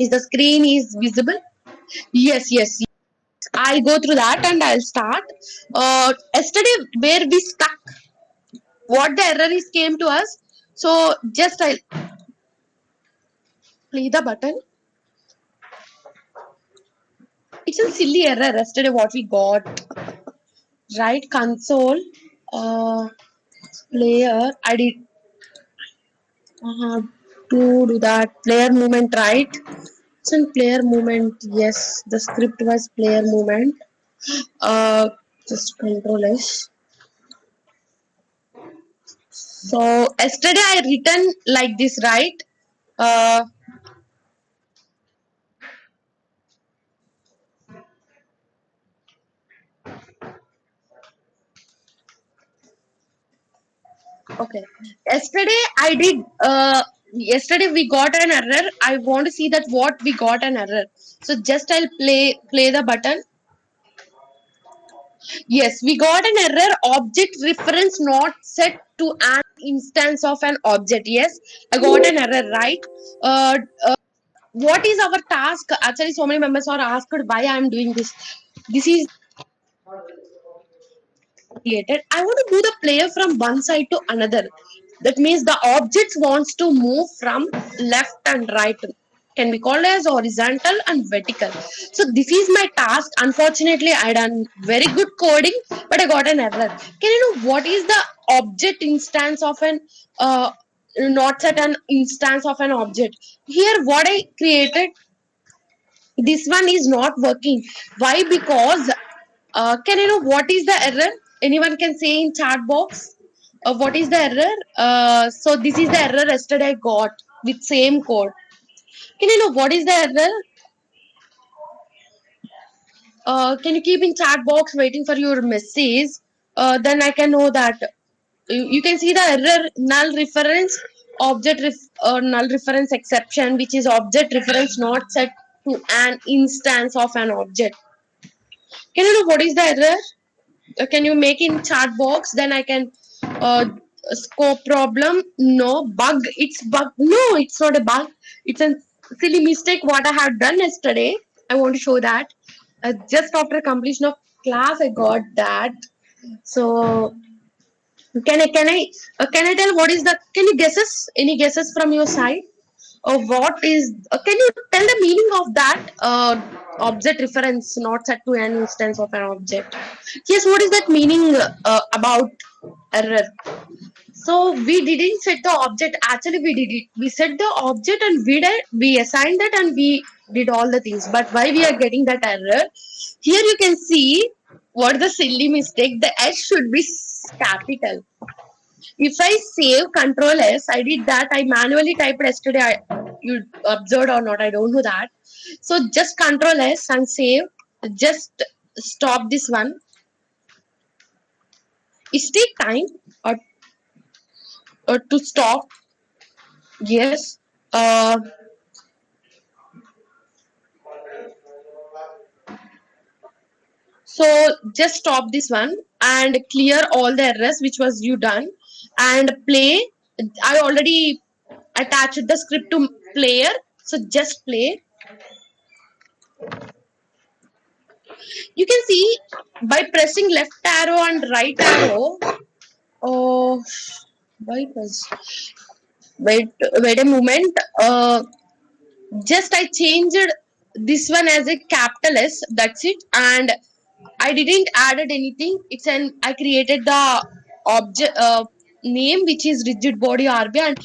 Is the screen is visible? Yes. I go through that and I'll start. Yesterday where we stuck, what the error is came to us. So just I'll play the button. It's a silly error yesterday what we got. Right console player. I did to do that player movement, right? It's in player movement. Yes, the script was player movement. Just control S. So yesterday I written like this, right? Uh, okay. Yesterday I did. Yesterday we got an error. I want to see that what we got an error. So just I'll play the button. Yes, we got an error. Object reference not set to an instance of an object. Yes, I got an error, right? Uh, what is our task? Actually, so many members are asked why I am doing this. This is created. I want to do the player from one side to another. That means the object wants to move from left and right. Can be called as horizontal and vertical. So this is my task. Unfortunately, I done very good coding, but I got an error. Can you know what is the object instance of an not set an instance of an object? Here, what I created, this one is not working. Why? Because can you know what is the error? Anyone can say in chat box. What is the error? So this is the error yesterday I got with same code. Can you know what is the error? Can you keep in chat box waiting for your message? Then I can know that you can see the error null reference null reference exception, which is object reference not set to an instance of an object. Can you know what is the error? Can you make in chat box? Then I can scope problem. No bug. It's bug. No, it's not a bug. It's a silly mistake what I had done yesterday. I want to show that. Just after completion of class, I got that. So can I tell what is the? Can you guesses? Any guesses from your side? What is? Can you tell the meaning of that object reference not set to an instance of an object? Yes, what is that meaning about error? So we didn't set the object. Actually, we did it. We set the object and we assigned that and we did all the things. But why we are getting that error? Here you can see what the silly mistake. The S should be capital. If I save Control S, I did that. I manually typed yesterday. You observed or not? I don't know that. So just Control S and save. Just stop this one. It take time to stop. Yes. So just stop this one and clear all the errors which was you done and play. I already attached the script to player. So just play. You can see by pressing left arrow and right arrow. Oh, wait a moment. Just I changed this one as a capital S. That's it, and I didn't added anything. I created the object name which is rigid body RB and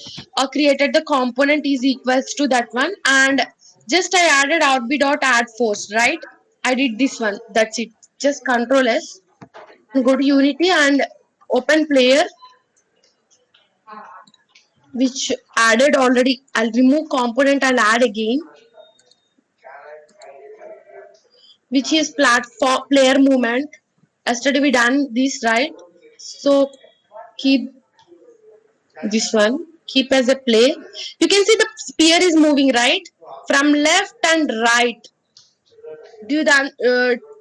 created the component is equals to that one and just I added RB dot add force, right? I did this one. That's it. Just Control S. Go to Unity and open player which added already. I'll remove component. I'll add again, which is platform player movement. Yesterday we done this, right? So keep this one. Keep as a play. You can see the spear is moving, right? From left and right. Do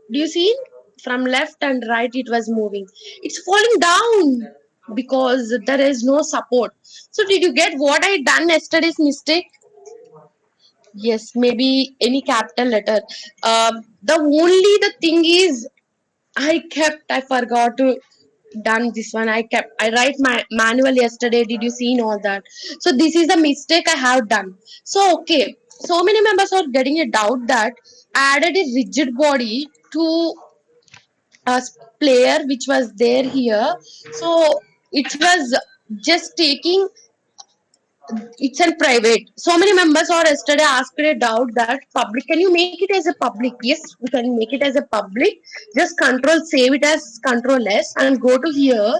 you see? From left and right it was moving. It's falling down because there is no support. So did you get what I done yesterday's mistake? Yes, maybe any capital letter. The thing is, I forgot to done this one. I write my manual yesterday. Did you see all that? So this is the mistake I have done. So okay, so many members are getting a doubt that I added a rigid body to a player which was there here. So it was just taking it's in private. So many members or yesterday asked a doubt that public. Can you make it as a public? Yes, we can make it as a public. Just control save it as control S and go to here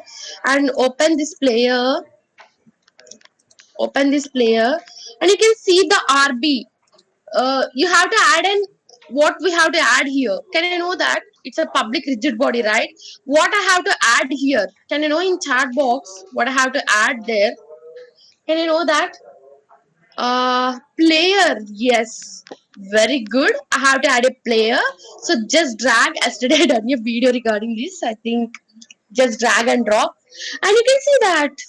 and open this player, and you can see the RB. You have to add in what we have to add here. Can you know that? It's a public rigid body, right? What I have to add here? Can you know in chat box what I have to add there? Can you know that? Player, yes, very good. I have to add a player. So just drag. Yesterday I done a video regarding this. I think just drag and drop, and you can see that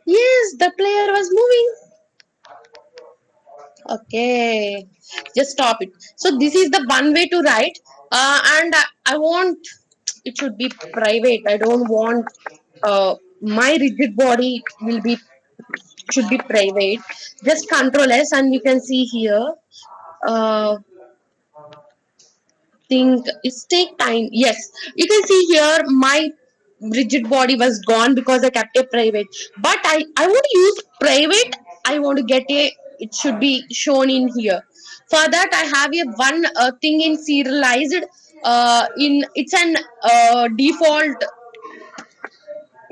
yes, the player was moving. Okay, just stop it. So this is the one way to write, and I want it should be private. I don't want my rigid body will be should be private. Just control S, and you can see here. Uh, think it's take time. Yes, you can see here my rigid body was gone because I kept a private. But I want to use private. I want to get a. It should be shown in here. For that, I have a one thing in serialized. In it's an default.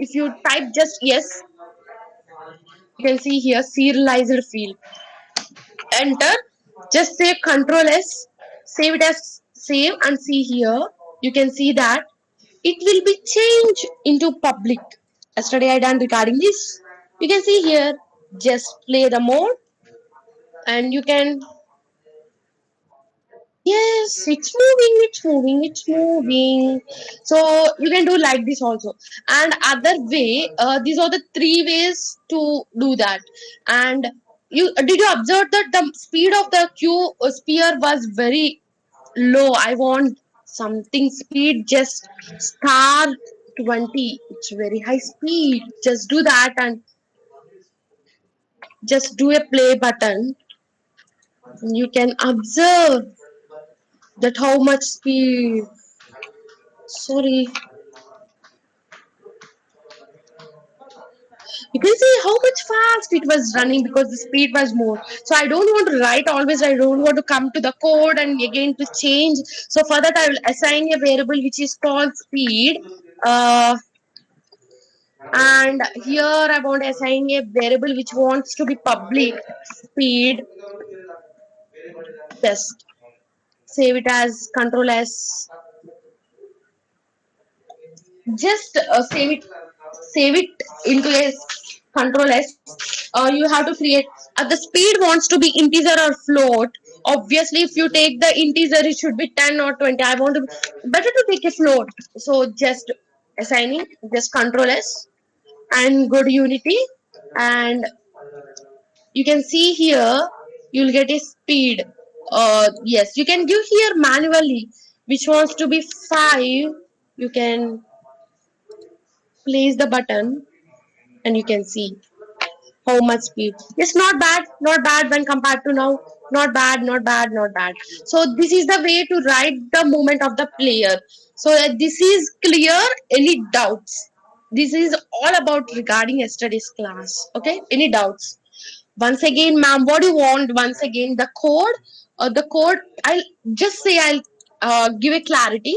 If you type just yes, you can see here serialized field. Enter. Just say Control S. Save it as save and see here. You can see that it will be changed into public. Yesterday I done regarding this. You can see here, just play the mode and you can, yes, it's moving. So you can do like this also. And other way, these are the three ways to do that. And you observe that the speed of the Q sphere was very low. I want something speed just star 20. It's very high speed. Just do that and just do a play button. You can observe that how much speed. Sorry. You can see how much fast it was running because the speed was more. So I don't want to write always. I don't want to come to the code and again to change. So for that I will assign a variable which is called speed. And here I want to assign a variable which wants to be public speed test. Save it as control S. Just save it into a control S. You have to create the speed wants to be integer or float. Obviously if you take the integer it should be 10 or 20. I want to better to take a float. So just assigning just control S and go to Unity, and you can see here you'll get a speed. Yes, you can give here manually which wants to be 5. You can place the button and you can see how much speed. It's not bad when compared to now. Not bad, not bad, not bad. So this is the way to write the movement of the player. So this is clear. Any doubts? This is all about regarding yesterday's class. Okay, any doubts? Once again, ma'am, what do you want? Once again, the code. The code. I'll just say I'll give a clarity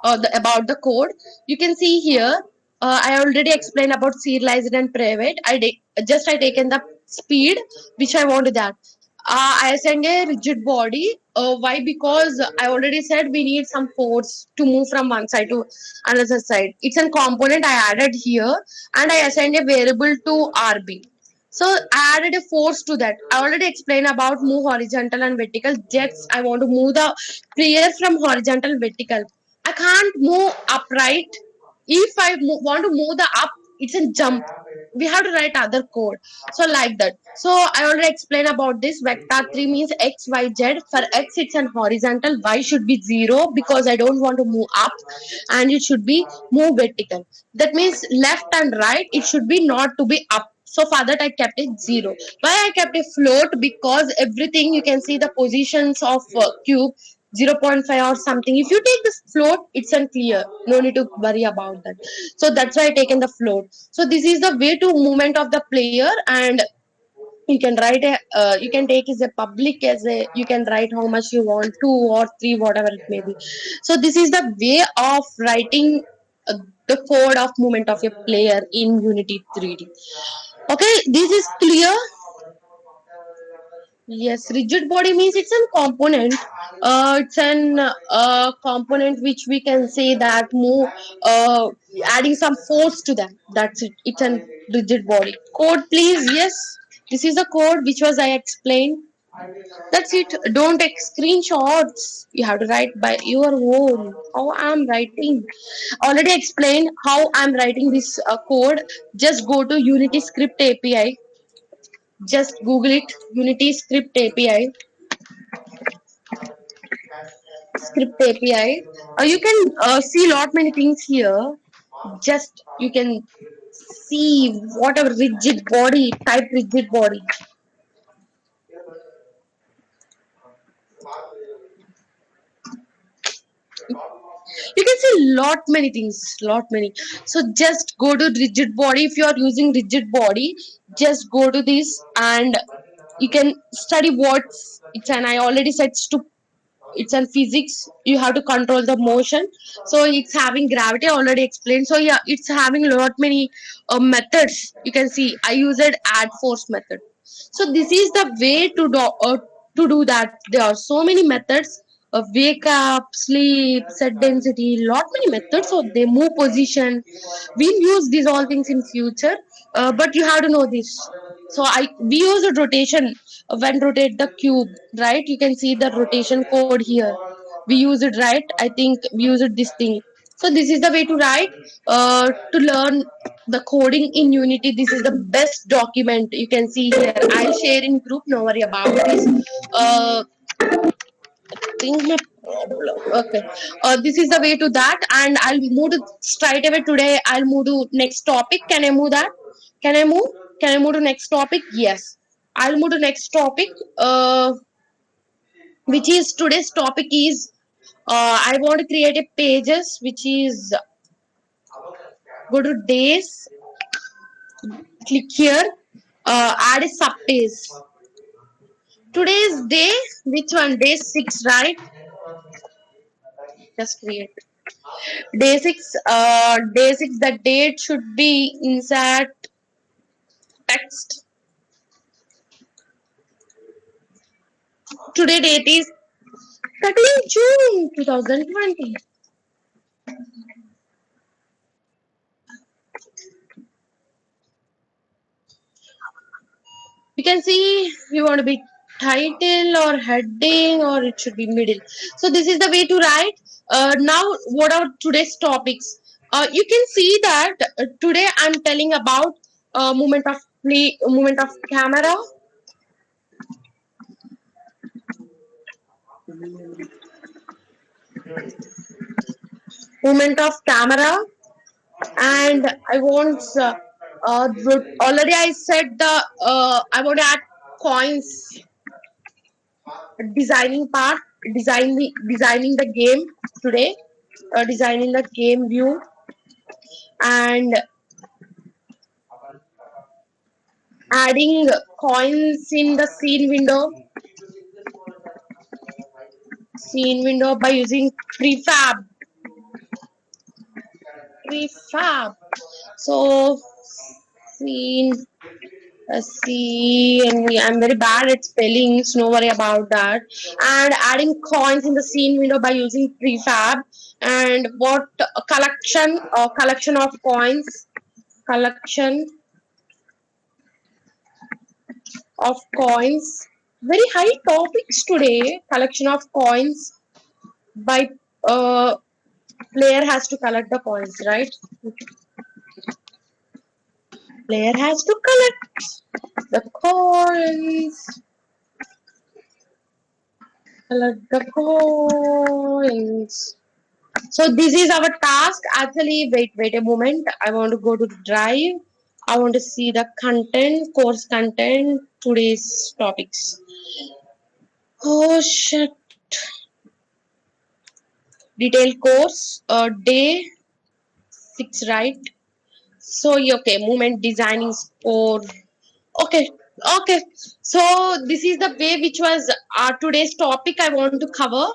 about the code. You can see here. I already explained about serialized and private. I taken the speed which I wanted that. I assigned a rigid body. Why? Because I already said we need some force to move from one side to another side. It's a component I added here, and I assigned a variable to RB. So I added a force to that. I already explained about move horizontal and vertical. Just I want to move the player from horizontal vertical. I can't move upright. If I want to move the up, it's a jump. We have to write other code. So like that. So I already explained about this. Vector 3 means x, y, z. For x it's an horizontal, y should be 0 because I don't want to move up, and it should be move vertical. That means left and right, it should be not to be up. So for that I kept it 0. Why I kept it float? Because everything you can see the positions of cube 0.5 or something. If you take this float, it's unclear. No need to worry about that. So that's why I taken the float. So this is the way to movement of the player, and you can write a you can take as a public, as a you can write how much you want, 2 or 3, whatever it may be. So this is the way of writing the code of movement of a player in Unity 3D. Okay, this is clear. Yes, rigid body means it's a component. It's an component which we can say that move, adding some force to them. That's it. It's a rigid body. Code, please. Yes, this is the code which was I explained. That's it. Don't take screenshots. You have to write by your own. How I'm writing. Already explained how I'm writing this code. Just go to Unity Script API. Just Google it. Unity Script API. Script API. You can see lot many things here. Just you can see whatever rigid body, type rigid body. You can see lot many things, lot many. So just go to rigid body. If you are using rigid body, just go to this and you can study what's it's an I already said to it's on physics. You have to control the motion, so it's having gravity. I already explained. So yeah, it's having a lot many methods. You can see I used add force method. So this is the way to do that. There are so many methods of wake up, sleep, set density, lot many methods. So they move position. We'll use these all things in future, but you have to know this. So I we use a rotation when rotate the cube, right? You can see the rotation code here. We use it, right? I think we use it this thing. So this is the way to write to learn the coding in Unity. This is the best document you can see here. I'll share in group. No worry about this. Think my problem. Okay. This is the way to that, and I'll move to straight away today. I'll move to next topic. Can I move that? Can I move? Can I move to next topic? Yes. I'll move to next topic. Which is today's topic is I want to create a pages which is go to days, click here, add a subpage. Today's day, which one? Day 6, right? Just create. Day 6, the date should be inside text. Today date is 13 June 2020. You can see you want to be title or heading, or it should be middle. So this is the way to write. Now what are today's topics? You can see that today I'm telling about movement of play, movement of camera, movement of camera, and I want already I said the I want to add coins, designing part, designing the game today, designing the game view, and adding coins in the scene window by using prefab. So scene see, and I'm very bad at spellings, no worry about that. And adding coins in the scene window by using prefab, and what collection of coins, collection of coins. Very high topics today. Collection of coins by player has to collect the coins, right? Player has to collect the coins. Collect the coins. So this is our task. Actually, wait a moment. I want to go to the drive. I want to see the content, course content, today's topics. Oh shit. Detail course, day 6, right? So okay, movement designing sport. Okay, okay. So this is the way which was today's topic. I want to cover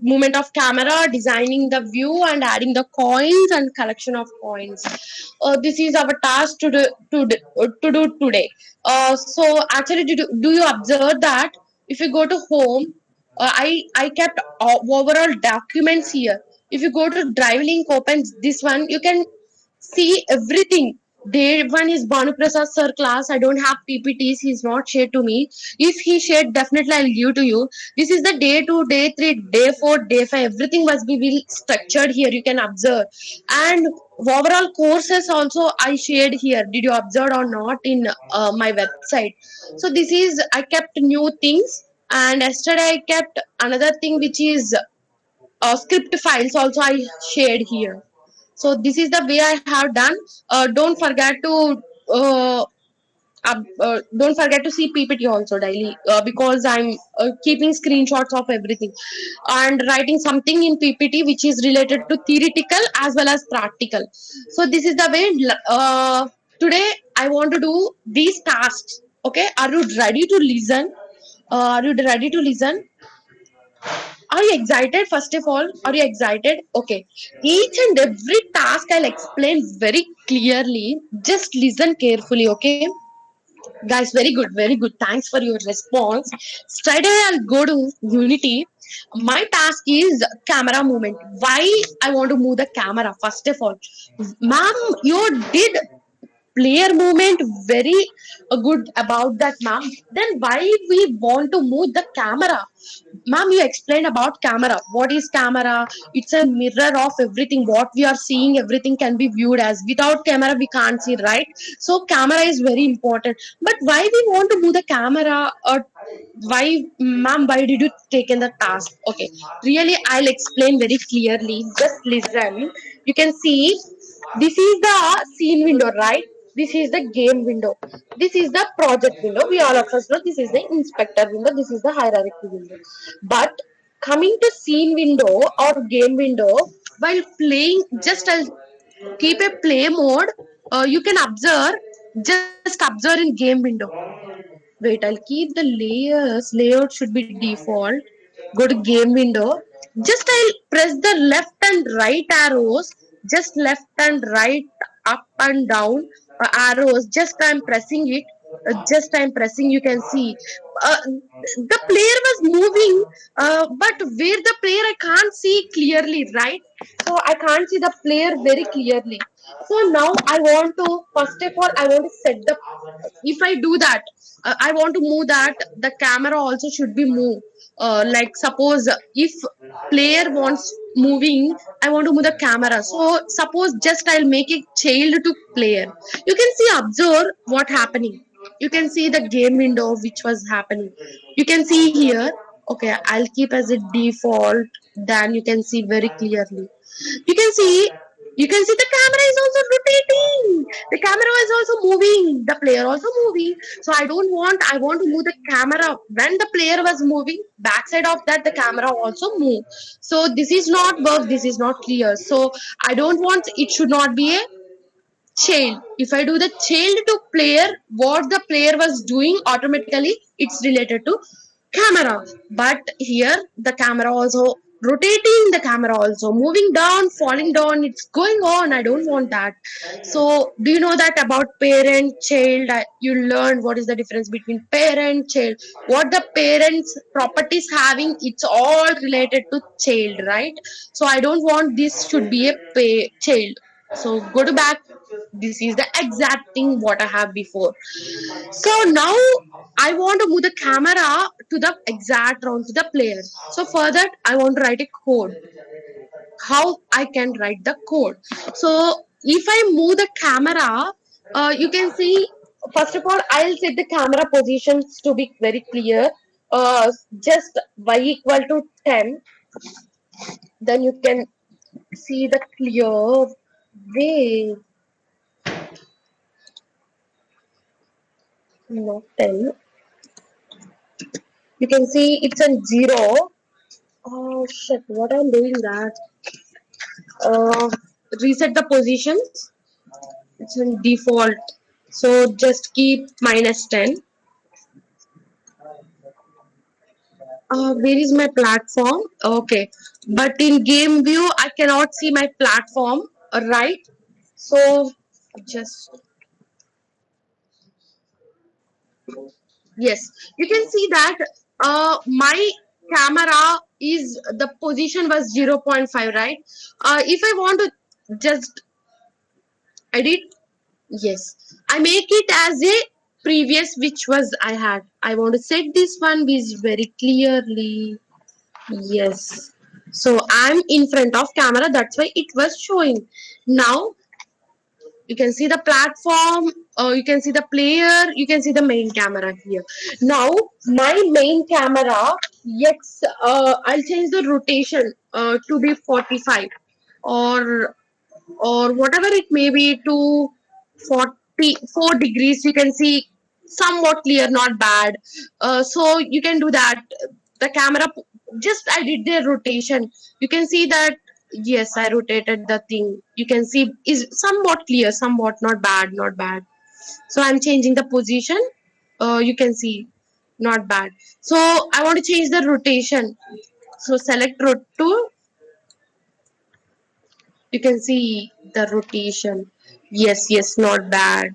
movement of camera, designing the view, and adding the coins and collection of coins. This is our task to do today. So actually, do you observe that if you go to home, I kept overall documents here. If you go to Drive Link, opens this one, you can see everything. Day one is Banu Prasad sir class. I don't have PPTs. He's not shared to me. If he shared, definitely I'll give to you. This is the day two, day three, day four, day five. Everything must be well structured here. You can observe. And overall courses also I shared here. Did you observe or not in my website? So this is I kept new things. And yesterday I kept another thing which is script files also I shared here. So this is the way I have done. Don't forget to don't forget to see PPT also daily, because I'm keeping screenshots of everything and writing something in PPT which is related to theoretical as well as practical. So this is the way. Today I want to do these tasks. Okay, are you ready to listen? Are you ready to listen? Are you excited? First of all, are you excited? Okay. Each and every task I'll explain very clearly. Just listen carefully, okay? Guys, very good, very good. Thanks for your response. Straight away, I'll go to Unity. My task is camera movement. Why I want to move the camera? First of all, ma'am, you did player movement very good about that, ma'am. Then why we want to move the camera? Ma'am, you explained about camera. What is camera? It's a mirror of everything. What we are seeing, everything can be viewed as. Without camera we can't see, right? So camera is very important. But why we want to move the camera? Or why, ma'am, why did you take in the task? Okay, really I'll explain very clearly. Just listen. You can see this is the scene window, right? This is the game window. This is the project window. We all of us know this is the inspector window. This is the hierarchy window. But coming to scene window or game window, while playing, just I'll keep a play mode. You can observe, just observe in game window. Wait, I'll keep the layers. Layout should be default. Go to game window. Just I'll press the left and right arrows. Just left and right, up and down arrows. Just I'm pressing it. Just I'm pressing. You can see the player was moving, but where the player I can't see clearly, right? So I can't see the player very clearly. So now I want to, first of all, I want to set the, if I do that, I want to move that, the camera also should be moved. Like suppose if player wants moving, I want to move the camera. So suppose just I'll make it child to player. You can see, observe what happening. You can see the game window which was happening. You can see here. Okay, I'll keep as a default. Then you can see very clearly. You can see, you can see the camera is also rotating. The camera is also moving. The player also moving. So I don't want, I want to move the camera. When the player was moving, backside of that, the camera also move. So this is not work. This is not clear. So I don't want, it should not be a child. If I do the child to player, what the player was doing, automatically it's related to camera. But here the camera also rotating, the camera also moving down, falling down, it's going on. I don't want that. So do you know that about parent child? You learn what is the difference between parent child, what the parents properties having, it's all related to child, right? So I don't want this should be a child. So go to back. This is the exact thing what I have before. So now I want to move the camera to the exact round to the player. So for that I want to write a code. How I can write the code? So if I move the camera, You can see, first of all, I'll set the camera positions to be very clear. Just y equal to 10, then you can see the clear way. Not 10. You can see it's a 0. Oh shit, what I'm doing that? Uh, Reset the positions. It's in default. So just keep -10. Where is my platform? Okay, but in game view, I cannot see my platform, right? So just, yes, you can see that my camera is, the position was 0.5, right? If I want to just edit, yes, I make it as a previous which was I had. I want to set this one is very clearly. Yes. So I'm in front of camera. That's why it was showing. Now you can see the platform. You can see the player. You can see the main camera here. Now my main camera. Yes. I'll change the rotation to be 45, or whatever it may be, to 44 degrees. You can see somewhat clear, not bad. So you can do that. The camera, just I did the rotation. You can see that, yes, I rotated the thing. You can see is somewhat clear, somewhat not bad, not bad. So I'm changing the position. You can see not bad. So I want to change the rotation. So select rotate. You can see the rotation. Yes, yes, not bad.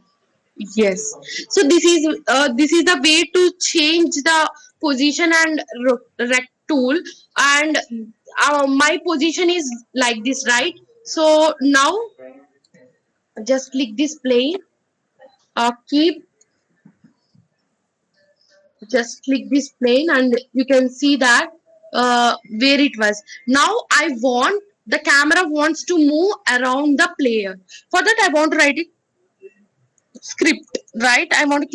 Yes. So this is the way to change the position and rect tool. And my position is like this, right? So now just click this plane. Keep, just click this plane, and you can see that where it was. Now I want, the camera wants to move around the player. For that I want to write it script, right? I want to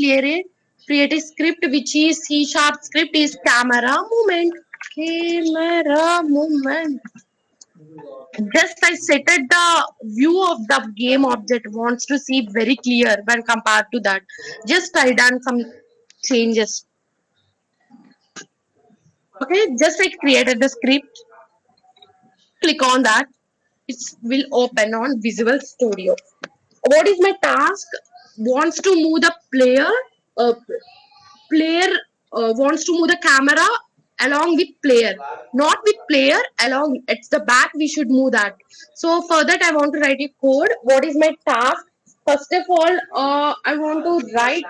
create a script which is C sharp script is camera movement. Camera movement. Just I set it, the view of the game object wants to see very clear when compared to that. Just I done some changes. Okay, just I created the script. Click on that. It will open on Visual Studio. What is my task? Wants to move the player. Uh, Player wants to move the camera along with player, not with player, along it's the back we should move that. So for that I want to write a code. What is my task? First of all, I want to write,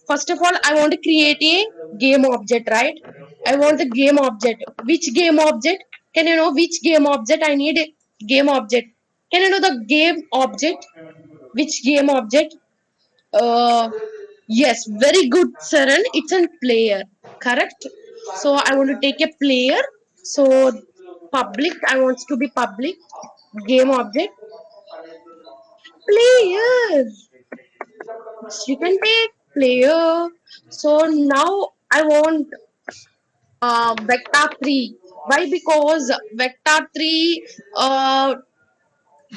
first of all I want to create a game object, right? I want the game object. Which game object? Can you know which game object I need? A game object. Can you know the game object? Which game object? uh, yes, very good, Saran. It's a player, correct? So I want to take a player. So public, I want to be public. Game object, player. You can take player. So now I want vector 3. Why? Because vector 3,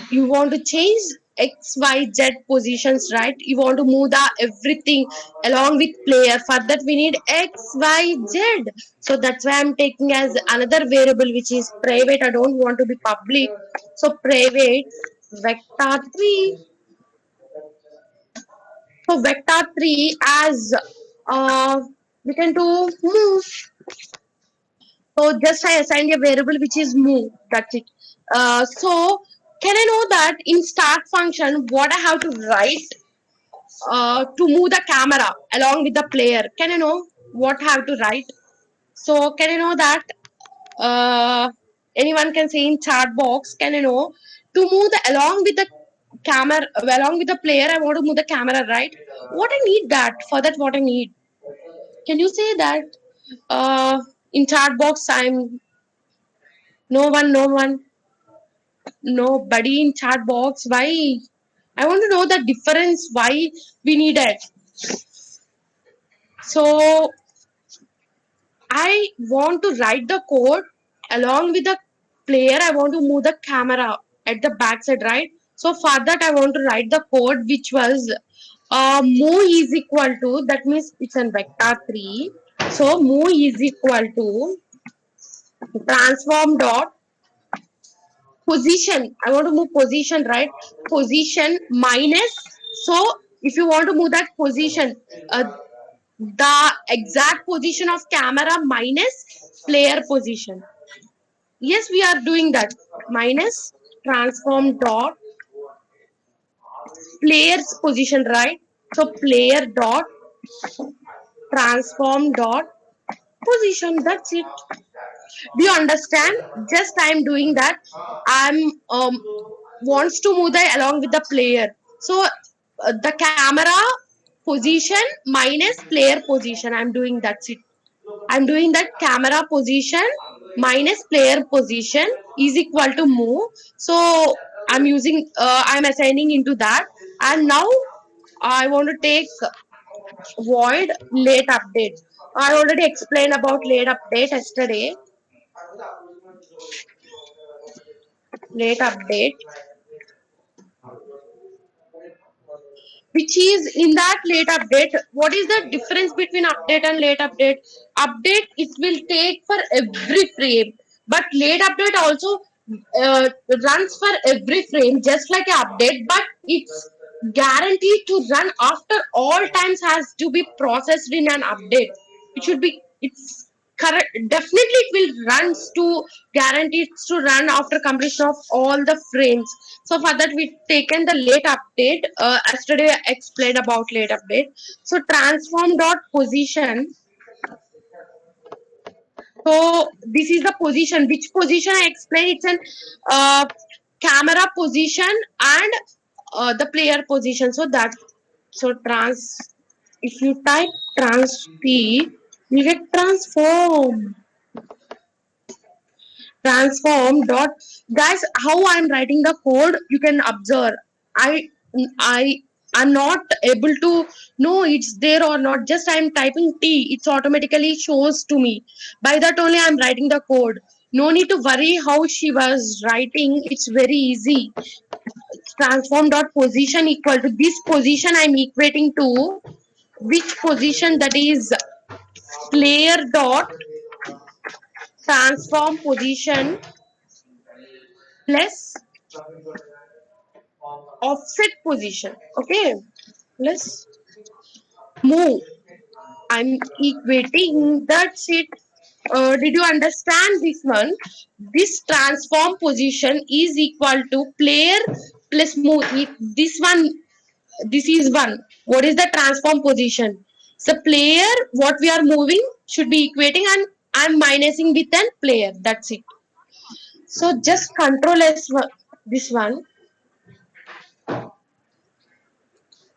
you want to change x y z positions, right? You want to move the everything along with player. For that we need x y z. So that's why I'm taking as another variable which is private. I don't want to be public. So private vector 3. So vector 3 as we can do move. So just I assigned a variable which is move. That's it. So can I know that in start function what I have to write to move the camera along with the player? Can I know what I have to write? So can I know that? Anyone can say in chat box. Can I know to move the along with the camera, along with the player? I want to move the camera, right? What I need that for that? What I need? Can you say that? In chat box, I'm no one, nobody in chat box. Why? I want to know the difference why we need it. So I want to write the code along with the player. I want to move the camera at the back side, right? So for that, I want to write the code which was move is equal to, that means it's a vector 3. So move is equal to transform dot position. I want to move position, right? Position minus. So if you want to move that position, the exact position of camera minus player position. Yes, we are doing that. Minus transform dot player's position, right? So player dot transform dot position. That's it. Do you understand? Just I'm doing that. I'm wants to move the along with the player. So the camera position minus player position. I'm doing that's it. I'm doing that camera position minus player position is equal to move. So I'm assigning into that. And now I want to take void late update. I already explained about late update yesterday. Late update, which is in that late update. What is the difference between update and late update? Update it will take for every frame, but late update also uh, runs for every frame just like an update, but it's guaranteed to run after all times has to be processed in an update. It should be, it's correct, definitely it will runs to guaranteed to run after completion of all the frames. So for that we taken the late update. Yesterday I explained about late update. So transform dot position. So this is the position. Which position I explained? It's an uh, camera position and the player position. So that, so trans. If you type trans p, you get transform. Transform dot, guys, how I'm writing the code you can observe. I i i'm not able to know it's there or not. Just I'm typing t, it's automatically shows to me. By that only I'm writing the code. No need to worry how she was writing, it's very easy. Transform dot position equal to this position I'm equating to which position, that is player dot transform position plus offset position. Okay, let's move. I'm equating, that's it. Did you understand this one? This transform position is equal to player plus move. This one, this is one. What is the transform position? So player, what we are moving should be equating, and I'm minusing with an player. That's it. So just control S this one.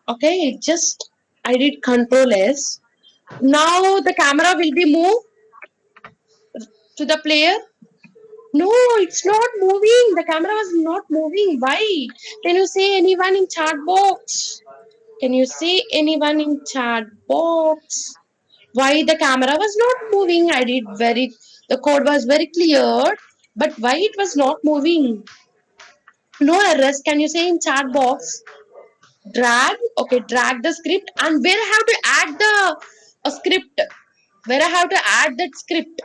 Okay, just I did control S. Now the camera will be moved to the player. No, it's not moving. The camera was not moving. Why? Can you say anyone in chat box? Can you say anyone in chat box? Why the camera was not moving? I did very, the code was very clear, but why it was not moving? No errors. Can you say in chat box? Drag, okay, drag the script, and where I have to add the a script, where I have to add that script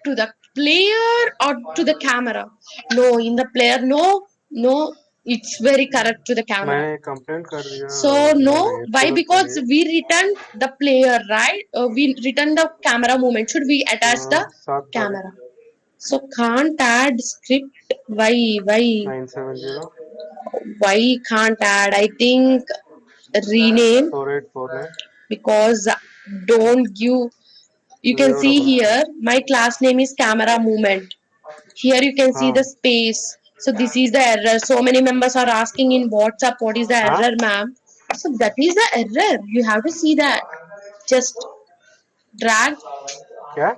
to the player or to the camera. No, in the player, no, no, it's very correct to the camera. मैंने complaint कर दिया So no, मेरे why? Airport के Because लिए we return the player, right? We return the camera movement. Should we attach the 7 तारीख camera? So can't add script. Why? 970 Why can't add? I think rename 4849 because don't give. You can see here my class name is camera movement. Here you can see हाँ the space. So this is the error. So many members are asking in WhatsApp what is the हाँ error, ma'am. So that is the error. You have to see that. Just drag क्या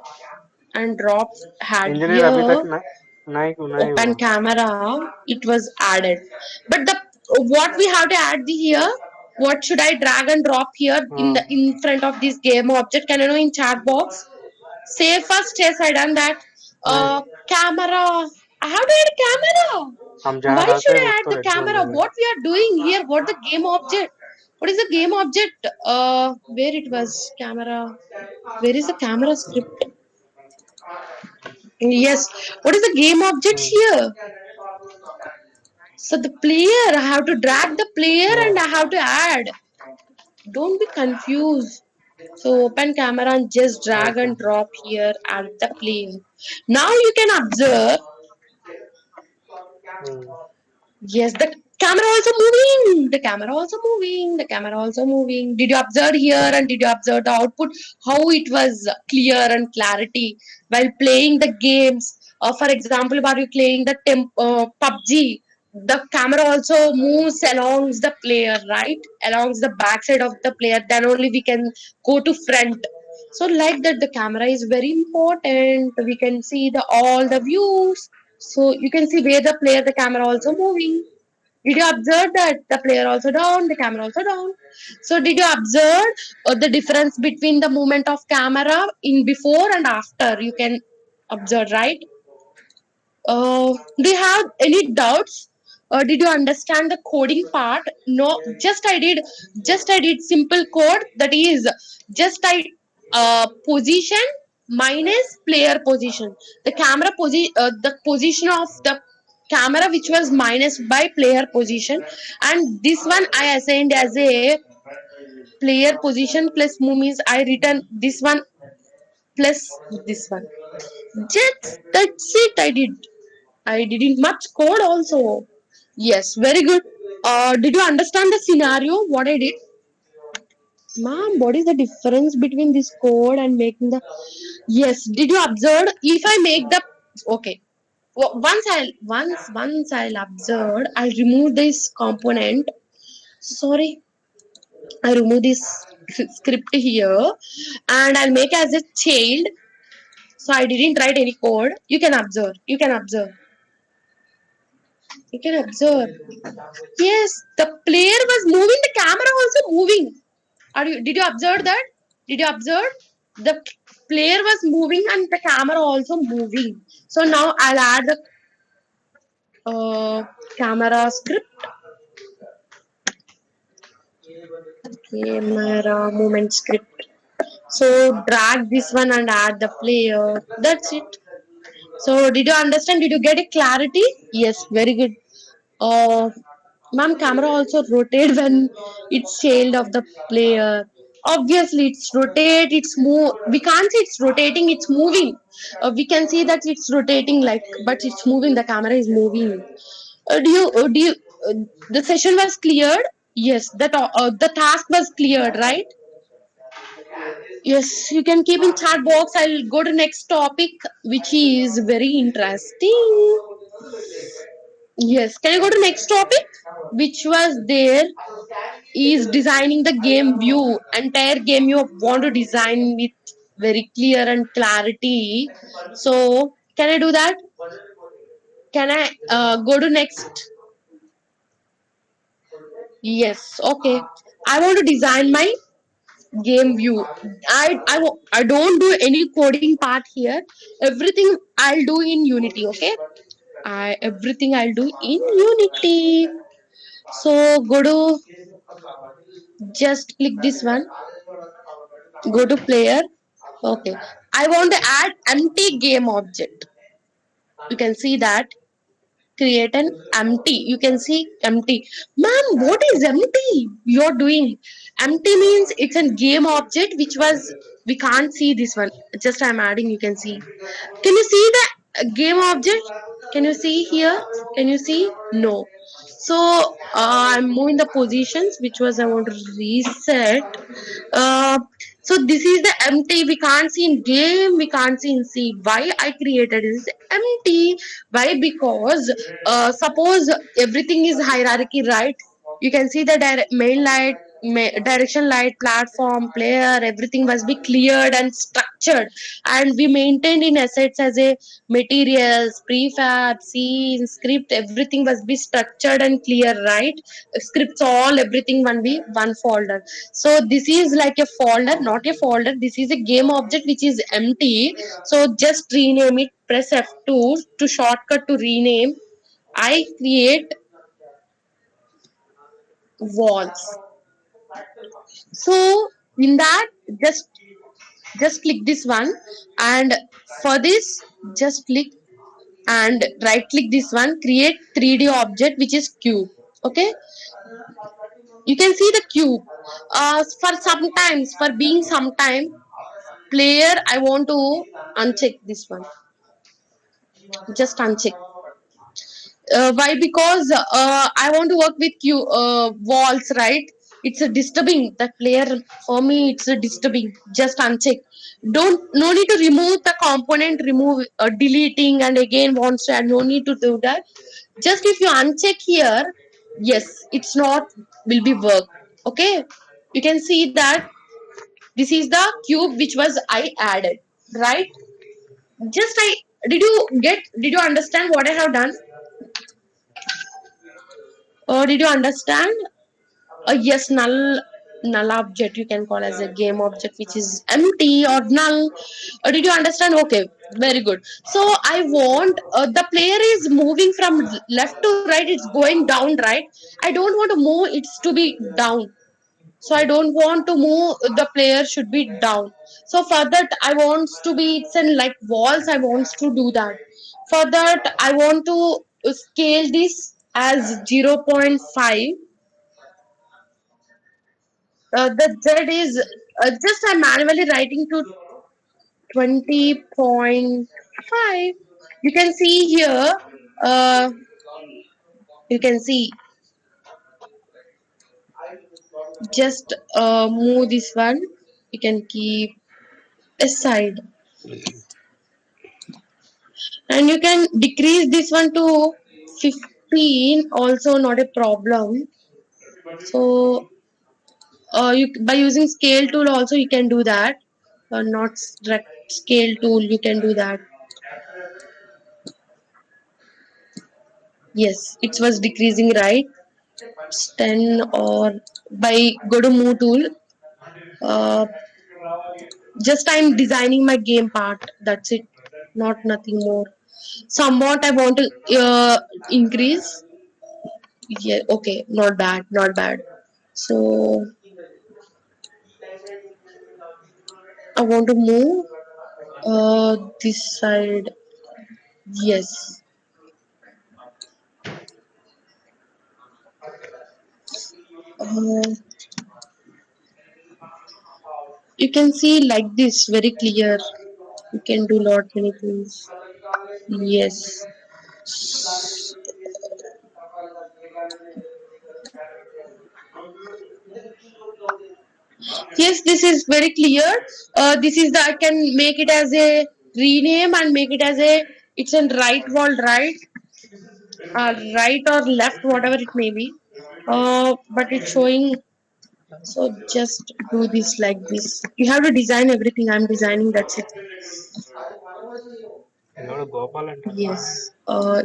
and drop had engineer अभी here. तक नहीं नहीं नहीं Open हुआ camera. It was added, but the What we have to add the here? What should I drag and drop here in the हाँ in front of this game object? Can I know in chat box? Say first, yes, I done that. नहीं Camera. How do I add camera? हम जहाँ Why should रहते हैं I add उसको the red zone camera? They What we are doing here? What the game object? What is the game object? Where it was camera? Where is the camera script? Yes. What is the game object दें here? So the player, I have to drag the player and I have to add. Don't be confused. So open camera and just drag okay and drop here at the player. Now you can observe. Yes, the camera also moving. The camera also moving. The camera also moving. Did you observe here and did you observe the output? How it was clear and clarity while playing the games. For example, while you playing the PUBG, the camera also moves along the player, right? Along the backside of the player. Then only we can go to front. So like that, the camera is very important. We can see the all the views. So you can see where the player, the camera also moving. Did you observe that the player also down, the camera also down? So did you observe the difference between the movement of camera in before and after? You can observe, right? Do you have any doubts? Did you understand the coding part? No, just I did simple code, that is just I position minus player position. The position of the camera which was minus by player position, and this one I assigned as a player position plus move means I return this one plus this one. Just that's it. I didn't much code also. Yes, very good. Did you understand the scenario? What I did? Ma'am, what is the difference between this code and making the. Yes, did you observe? If I make the. Okay. Once I'll observe, I'll remove this component. Sorry, I remove this script here and I'll make as a child. So I didn't write any code. You can observe. You can observe. You can observe. Yes, the player was moving, the camera also moving. Did you observe that? Did you observe? The player was moving and the camera also moving. So now I'll add the camera script, camera movement script. So drag this one and add the player. That's it. So did you understand? Did you get a clarity? Yes, very good. Uh, Ma'am, camera also rotate when it's shelled of the player. Obviously, it's rotate, it's move. We can't say it's rotating, it's moving. We can see that it's rotating, like, but it's moving. The camera is moving. Do you? Uh, the session was cleared. Yes, the task was cleared, right? Yes, you can keep in chat box. I'll go to next topic, which is very interesting. Yes, can I go to next topic? Which was there is designing the game view. Entire game you want to design with very clear and clarity. So can I do that? Can I go to next? Yes, okay. I want to design my game view. I don't do any coding part here. Everything I'll do in Unity, okay? Everything I'll do in Unity. So go to, just click this one, go to player. Okay, I want to add empty game object. You can see that, create an empty. You can see empty. Ma'am, what is empty you're doing? Empty means it's a game object which was, we can't see this one. Just I'm adding, you can see. Can you see the game object? Can you see here? Can you see? No. So I'm moving the positions, which was I want to reset. So this is the empty. We can't see in game. We can't see in C. Why I created is empty? Why? Because suppose everything is hierarchy, right? You can see the main light, direction, light, platform, player, everything must be cleared and structured, and we maintained in assets as a materials, prefab, scenes, script, everything must be structured and clear, right? Scripts, all everything one be one folder. So this is like a folder, not a folder, this is a game object which is empty. So just rename it, press F2 to shortcut to rename. I create walls. So in that, just click this one, and for this just click and right click this one, create 3D object which is cube. Okay, you can see the cube. For sometimes, for being sometime player, I want to uncheck this one, just uncheck. Why? Because I want to work with walls, right? It's a disturbing that player. For me it's a disturbing. Just uncheck. Don't, no need to remove the component, remove, deleting and again wants to add, no need to do that. Just if you uncheck here, yes, it's not will be work. Okay, you can see that this is the cube which was I added, right? Just I, did you understand what I have done? Did you understand? Yes, null object you can call as a game object which is empty or null. Did you understand? Okay, very good. So I want, the player is moving from left to right. It's going down, right? I don't want to move. It's to be down. So I don't want to move. The player should be down. So for that I want to be, it's in like walls. I want to do that. For that I want to scale this as 0.5. The Z is, just I'm manually writing to 20.5. You can see here, uh, you can see, just move this one. You can keep aside, and you can decrease this one to 15. Also, not a problem. So, you by using scale tool also you can do that. Not direct scale tool, you can do that. Yes, it was decreasing, right? 10, or by go to move tool. uh, just I'm designing my game part, that's it, not nothing more. Somewhat I want to increase. Yeah, okay, not bad, not bad. So I want to move this side. Yes, uh, you can see like this very clear. You can do lot many things. Yes. Yes, this is very clear. This is the, I can make it as a rename and make it as a, it's in right wall, right, right or left, whatever it may be. But it's showing. So just do this like this. You have to design everything. I'm designing. That's it. ఎవడు గోపాల్ అంటారు Yes.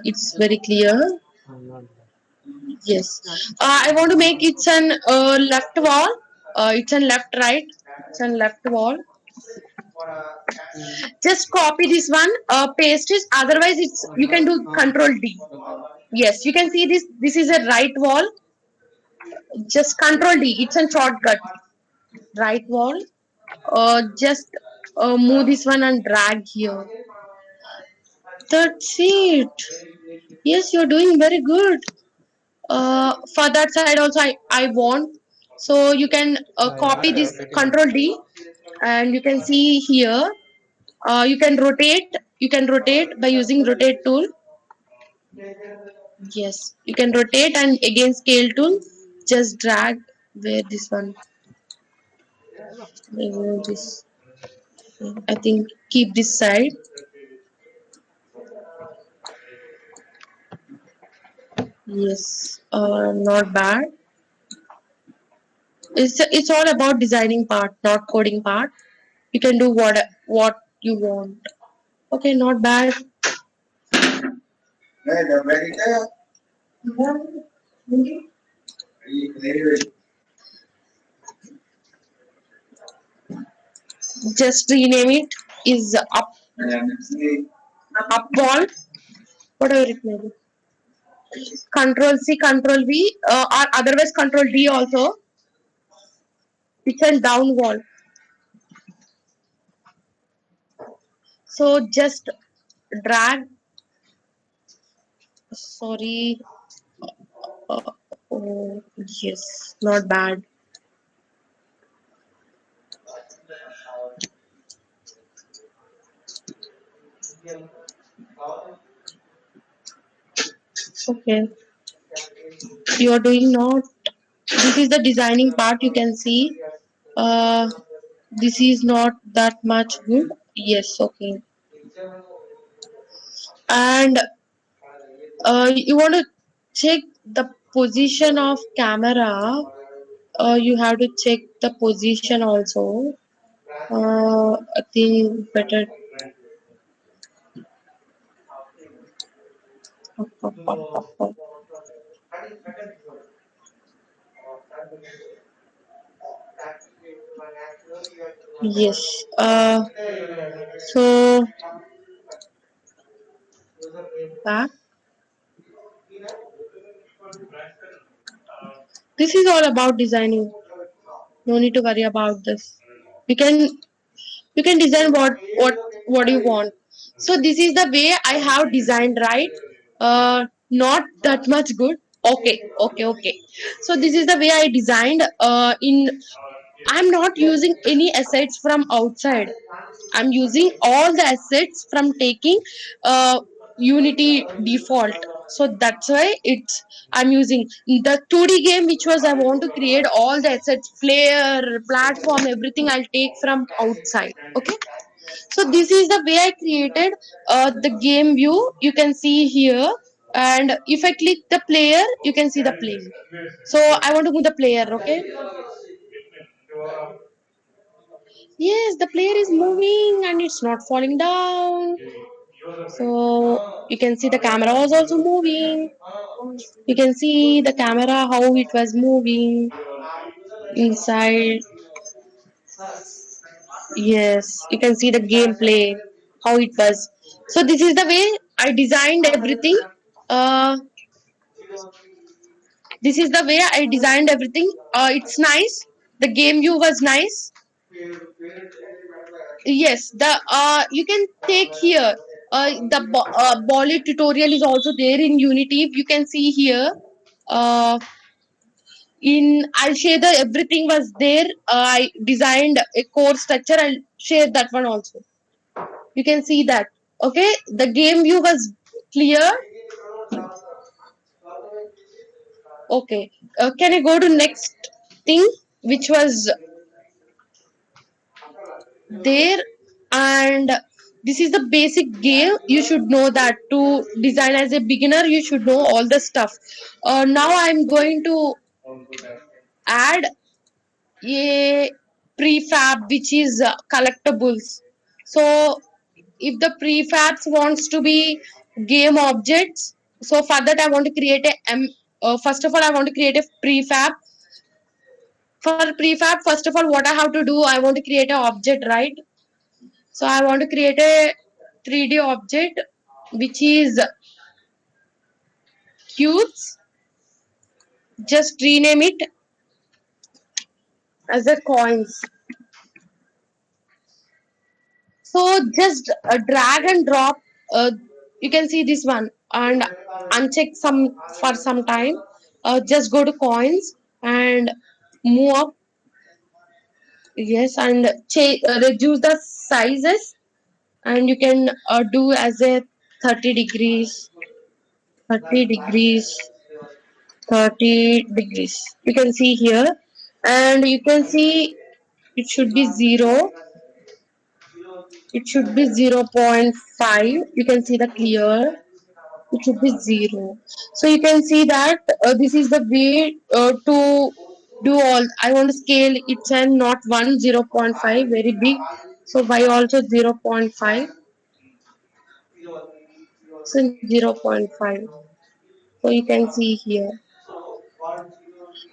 It's very clear. ఉన్నాడు. Yes. I want to make it's an left wall. It's an left right. It's an left wall. Just copy this one, paste it. Otherwise, it's, you can do Control D. Yes, you can see this. This is a right wall. Just Control D. It's a shortcut. Right wall. Just move this one and drag here. That's it. Yes, you're doing very good. For that side also, I want. So you can copy this, Control D, and you can see here. You can rotate. You can rotate by using rotate tool. Yes, you can rotate and again scale tool. Just drag where this one. This. I think keep this side. Yes, not bad. It's all about designing part, not coding part. You can do what you want. Okay, not bad. Just rename it is up wall, whatever it may be. Control C, Control V, or otherwise Control D also. It's a down wall. So just drag. Sorry. Uh, oh yes, not bad. Okay, you are doing not. This is the designing part. You can see. Uh, this is not that much good. Yes, okay. And you want to check the position of camera. You have to check the position also. I think better. Yes. So back. This is all about designing. No need to worry about this. You can you can design what you want. So this is the way I have designed, right? Not that much good. Okay. So this is the way I designed. I'm not using any assets from outside. I'm using all the assets from taking Unity default. So that's why I'm using the 2D game, which was I want to create all the assets, flare, platform, everything I'll take from outside. Okay. So this is the way I created the game view. You can see here, and if I click the player, you can see the player. So I want to move the player. Okay. Yes, the player is moving and it's not falling down. So you can see the camera was also moving. You can see the camera how it was moving inside. Yes, you can see the gameplay how it was. So this is the way I designed everything. Uh, this is the way I designed everything. It's nice. The game view was nice. Yes, the you can take here. The Bolly tutorial is also there in Unity. You can see here. Uh, in I'll share the everything was there. I designed a core structure. I'll share that one also. You can see that. Okay, the game view was clear. Okay, can I go to next thing, which was there, and this is the basic game. You should know that to design as a beginner. You should know all the stuff. Now I'm going to add a prefab which is collectibles. So if the prefabs wants to be game objects, so for that I want to create first of all I want to create a prefab. For prefab, first of all, what I have to do, I want to create an object, right? So I want to create a 3D object which is cubes. Just rename it as a coins. So just drag and drop. You can see this one and uncheck some for some time. Just go to coins and move up. Yes, and reduce the sizes, and you can do as a 30 degrees, 30 degrees, 30 degrees. You can see here, and you can see it should be 0. It should be 0.5. You can see the clear. It should be 0. So you can see that this is the way to do all. I want to scale. It's a not 1, 0.5, very big. So y also 0.5. So 0.5. So you can see here.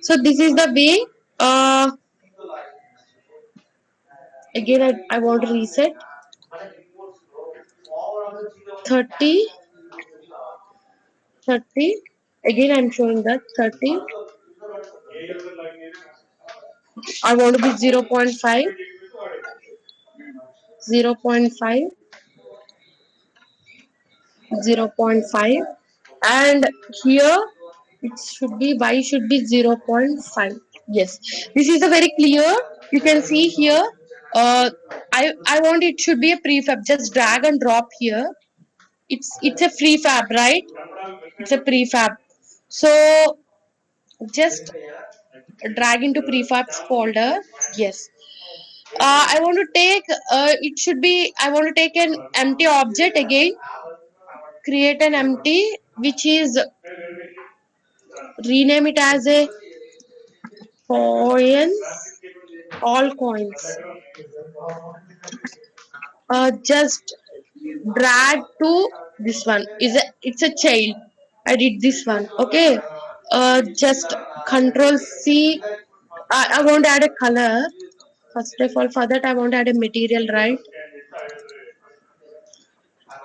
So this is the way. Again, I want to reset 30, 30. Again, I'm showing that 30. I want to be 0.5, 0.5, 0.5, and here it should be y should be 0.5. Yes, this is a very clear. You can see here. Uh, I want it should be a prefab. Just drag and drop here. It's a prefab, right? It's a prefab. So just drag into prefabs folder. Yes. I want to take. It should be. I want to take an empty object again. Create an empty, which is rename it as a coins. All coins. Just drag to this one. It's a child. I did this one. Okay. Just Control C. I want to add a color. First of all, for that I want to add a material, right?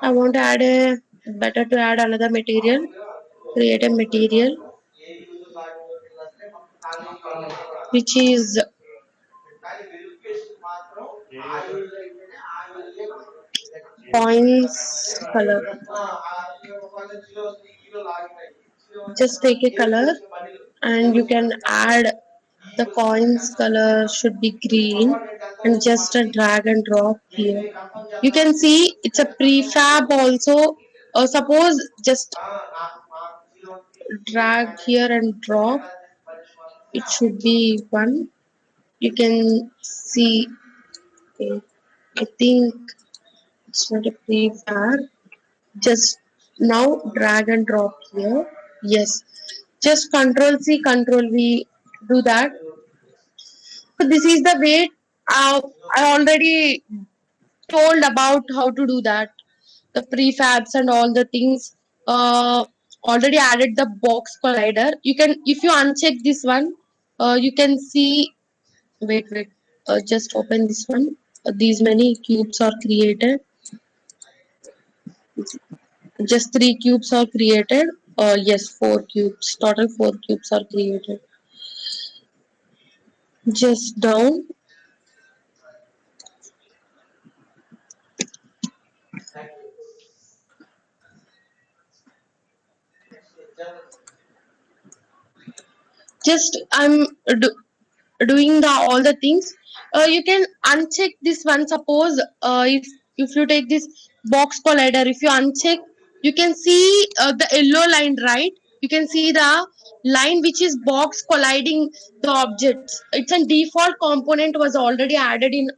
I want to add a better to add another material. Create a material which is points color. Just take a color and you can add the coins color should be green and just a drag and drop here. You can see it's a prefab also. Suppose just drag here and drop. It should be one. You can see. Okay, I think it's not a prefab. Just now drag and drop here. Yes. Just Control C, Control V. Do that. So this is the way I already told about how to do that. The prefabs and all the things. Already added the box collider. You can, if you uncheck this one, you can see. Wait. Just open this one. These many cubes are created. Just 3 cubes are created. Yes, 4 cubes. Total 4 cubes are created. Just down. Just doing the all the things. You can uncheck this one. Suppose if you take this box collider, if you uncheck, you can see the yellow line, right? You can see the line which is box colliding the objects. It's a default component was already added in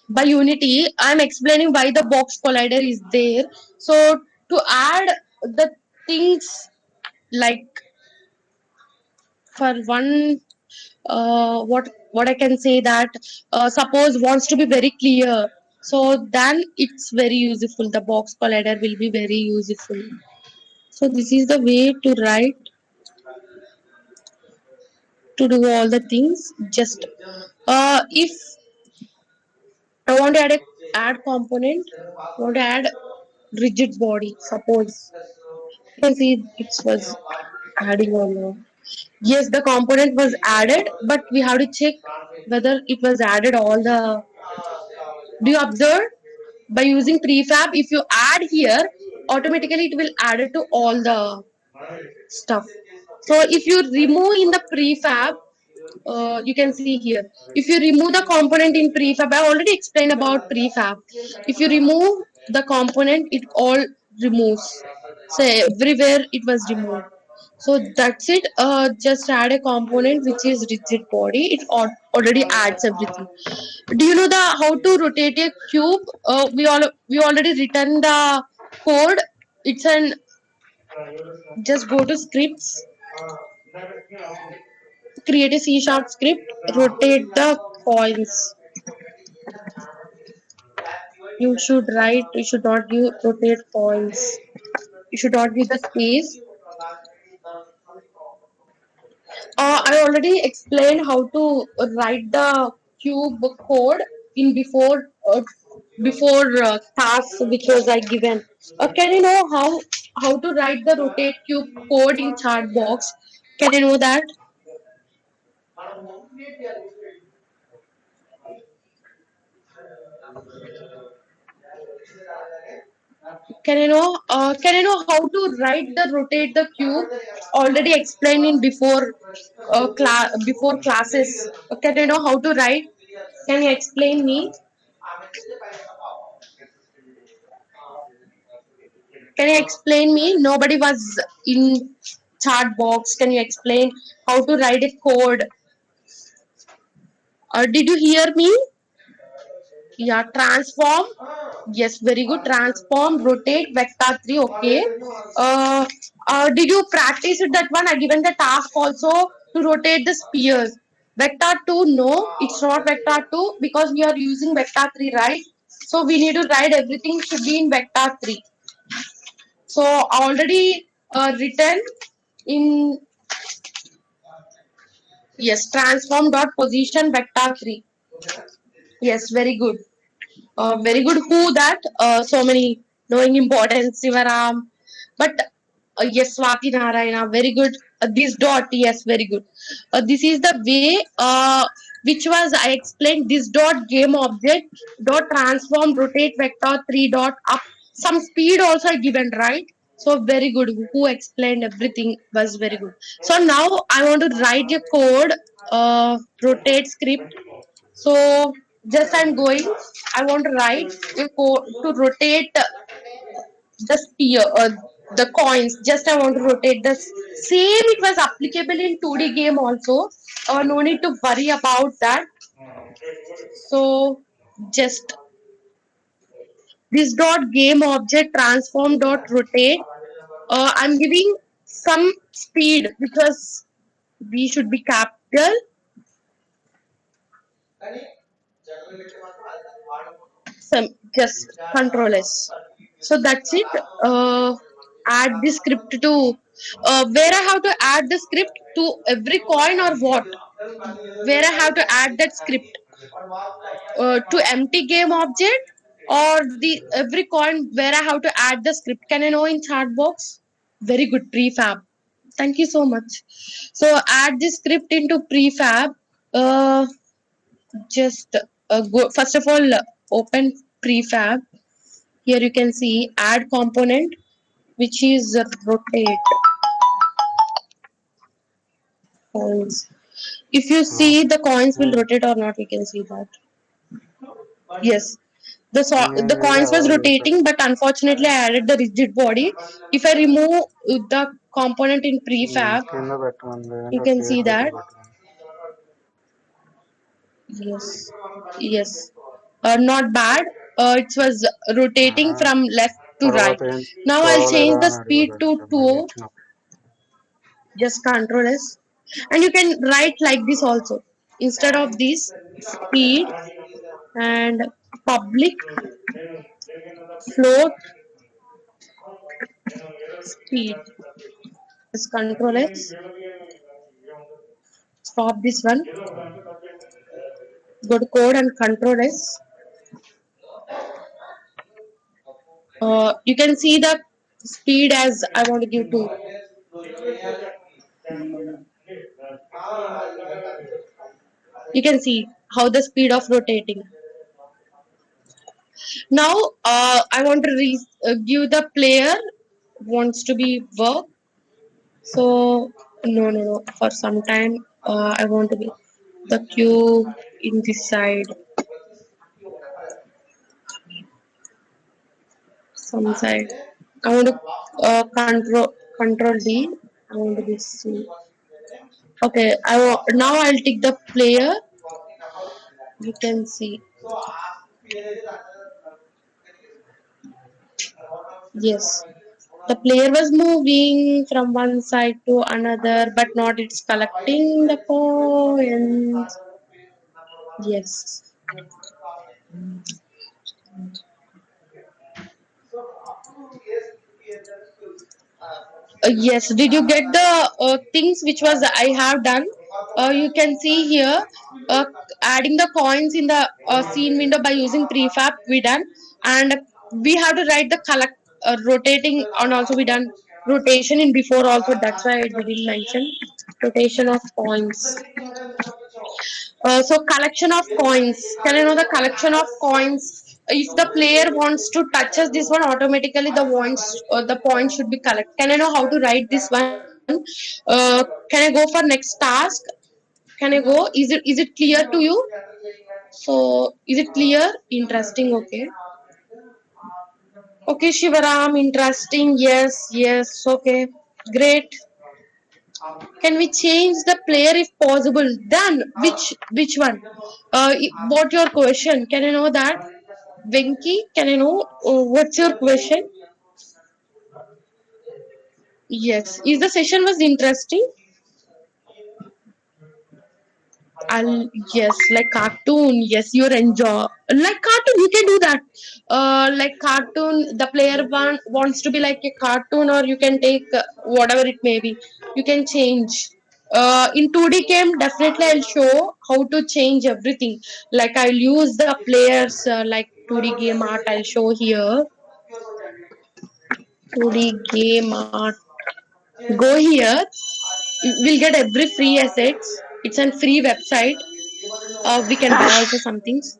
by Unity. I'm explaining why the box collider is there. So to add the things like for one, what I can say that suppose wants to be very clear, so then it's very useful. The box collider will be very useful. So this is the way to write to do all the things. Just if I want to add component, want to add rigid body. Suppose you can see it was adding or not. Yes, the component was added, but we have to check whether it was added all the. Do you observe? By using prefab, if you add here, automatically it will add it to all the stuff. So if you remove in the prefab, you can see here. If you remove the component in prefab, I already explained about prefab. If you remove the component, it all removes. So everywhere it was removed. So that's it. Just add a component which is rigid body. It already adds everything. Do you know the how to rotate a cube? We already written the code. It's an just go to scripts Create a C sharp script, rotate the coins. You should write, you should not give rotate coins. You should not give the space. I already explained how to write the cube code in before task which was I given. Can you know how to write the rotate cube code in chart box? Can you know that? Can you know? Can you know how to write the rotate the cube? Already explained in before classes. Can you know how to write? Can you explain me? Can you explain me? Nobody was in chat box. Can you explain how to write a code? Did you hear me? Yeah, transform. Yes, very good. Transform, rotate, vector 3. Okay. Uh, did you practice it that one? I given the task also to rotate the spheres. Vector 2, no, it's not vector 2 because we are using vector 3, right? So we need to write everything should be in vector 3. So already written in, yes, transform dot position vector 3. Yes, very good. Very good. Who that? So many knowing importance, Sivaram. But yes, Swati Narayana, very good. This dot, yes, very good. This is the way which was I explained. This dot game object dot transform rotate vector 3 dot up. Some speed also given, right? So very good. Who explained everything was very good. So now I want to write a code, rotate script. So just I'm going. I want to write a code to rotate the sphere, the coins. Just I want to rotate the same. It was applicable in 2D game also. No need to worry about that. So just this dot game object transform dot rotate. I'm giving some speed because we should be capital. Some just control S. So that's it. Add the script to where I have to add the script to every coin or what? Where I have to add that script to empty game object or the every coin where I have to add the script. Can I know in chat box? Very good prefab. Thank you so much. So add the script into prefab. Uh, just go first of all open prefab. Here you can see add component which is rotate coins. If you see the coins will rotate or not, we can see that. Yes, the coins was rotating, but unfortunately I added the rigid body. If I remove the component in prefab, కింద పెట్టమంది you ఏంటో can పేరు see పెట్టి that. పెట్టమని Yes, yes, not bad. It was rotating from left to తర్వాత right. ఏం Now I'll చదవలేదా change the అని speed అడుగుతాడు to sir మీకు 2. ఇచ్చినప్పుడు Just control S, and you can write like this also. Instead of this, speed and public float speed. Just control S. Stop this one. Go to code and control S. You can see the speed as I want to give to. You can see how the speed of rotating. Now I want to give the player wants to be work. So no. For some time I want to be the cube in this side. Some side. I want to control D. I want to be C. Okay. Now I'll take the player. You can see. Yes. The player was moving from one side to another, but not it's collecting the coins. Yes. Yes. Did you get the things which was I have done? You can see here, uh, adding the coins in the scene window by using prefab we done, and we have to write the collect rotating, and also we done rotation in before also. That's why I didn't mention rotation of coins. So collection of coins. Can I know the collection of coins? If the player wants to touches this one, automatically the points should be collected. Can I know how to write this one? Can I go for next task? Can I go? Is it clear to you? So is it clear? Interesting. Okay. Okay, Shivaram. Interesting. Yes. Yes. Okay. Great. Can we change the player if possible? Then which one? What your question? Can I know that? Venki, can I know what's your question? Yes. Is the session was interesting? Yes, like cartoon. Yes, you're enjoy like cartoon. You can do that. Like cartoon, the player wants to be like a cartoon, or you can take whatever it may be. You can change. In 2D game, definitely I'll show how to change everything. Like I'll use the players like 2D game art. I'll show here 2D game art. Go here. We'll get every free assets. It's a free website. We can buy also some things.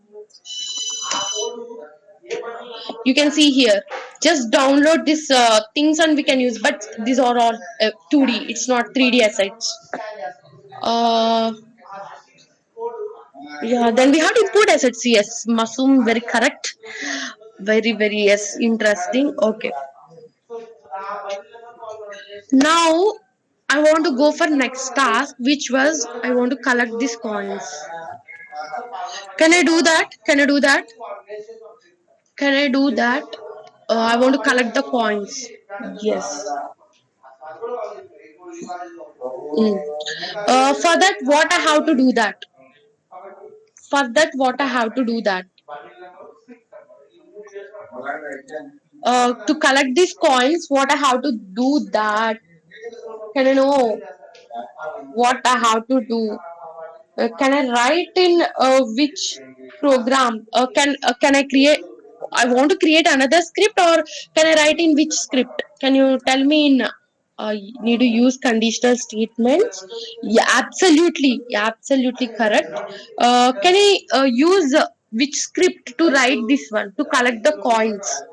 You can see here, just download this things and we can use, but these are all 2D, it's not 3D assets. uh, yeah, then we have to import assets. Yes, Masum, very correct. Very yes, interesting. Okay, now I want to go for next task, which was I want to collect these coins. Can I do that? Can I do that? Can I do that? I want to collect the coins. Yes. For that, what I have to do that? For that, what I have to do that? To collect these coins, what I have to do that? Can I know what I have to do? Can I write in which program? Can I create? I want to create another script, or can I write in which script? Can you tell me in? Need to use conditional statements. Yeah, absolutely, yeah, absolutely correct. Can I use which script to write this one to collect the coins?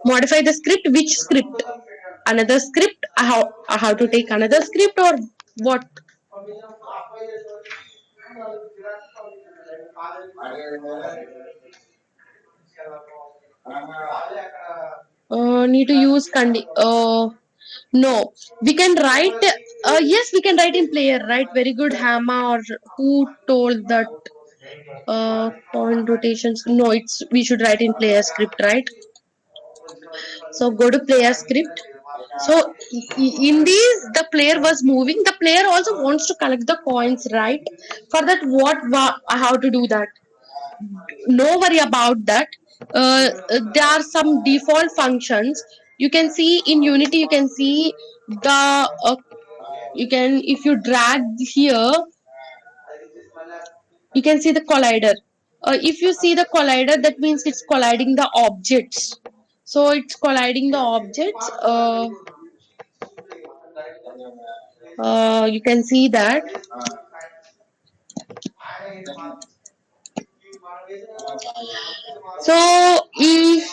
Modify the script. Which script? Another script? I have to take another script, or what? Need to use no, we can write. Yes, we can write in player, right? Very good, Hama. Or who told that point rotations? No, it's we should write in player script, right? So go to player script. So in these, the player was moving. The player also wants to collect the coins, right? For that, I have to do that? No worry about that. There are some default functions. You can see in Unity. You can see the you can, if you drag here, you can see the collider. If you see the collider, that means it's colliding the objects. So it's colliding the objects. You can see that. So if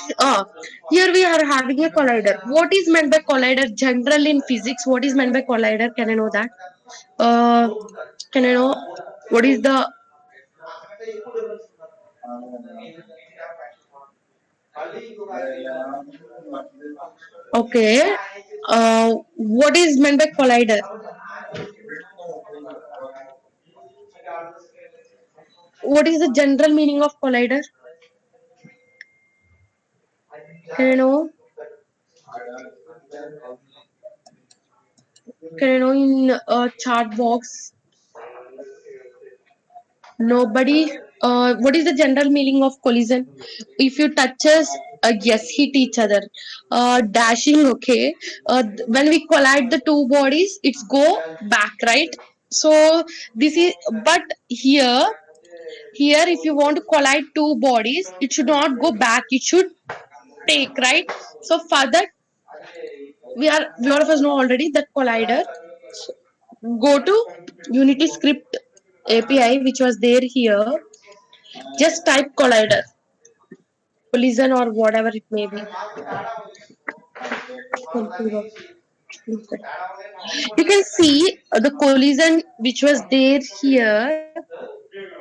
here we are having a collider. What is meant by collider? General in physics, what is meant by collider? Can I know that? Uh, can I know what is the okay? What is meant by collider? What is the general meaning of collider? Can I know? Can I know in chat box? Nobody. What is the general meaning of collision? If you touches, yes, hit each other. Dashing, okay. When we collide the two bodies, it's go back, right? So this is, but here, if you want to collide two bodies, it should not go back. It should take, right? So for that, we all of us know already that collider. Go to Unity script API, which was there here. Just type collider, collision, or whatever it may be. You can see the collision which was there here.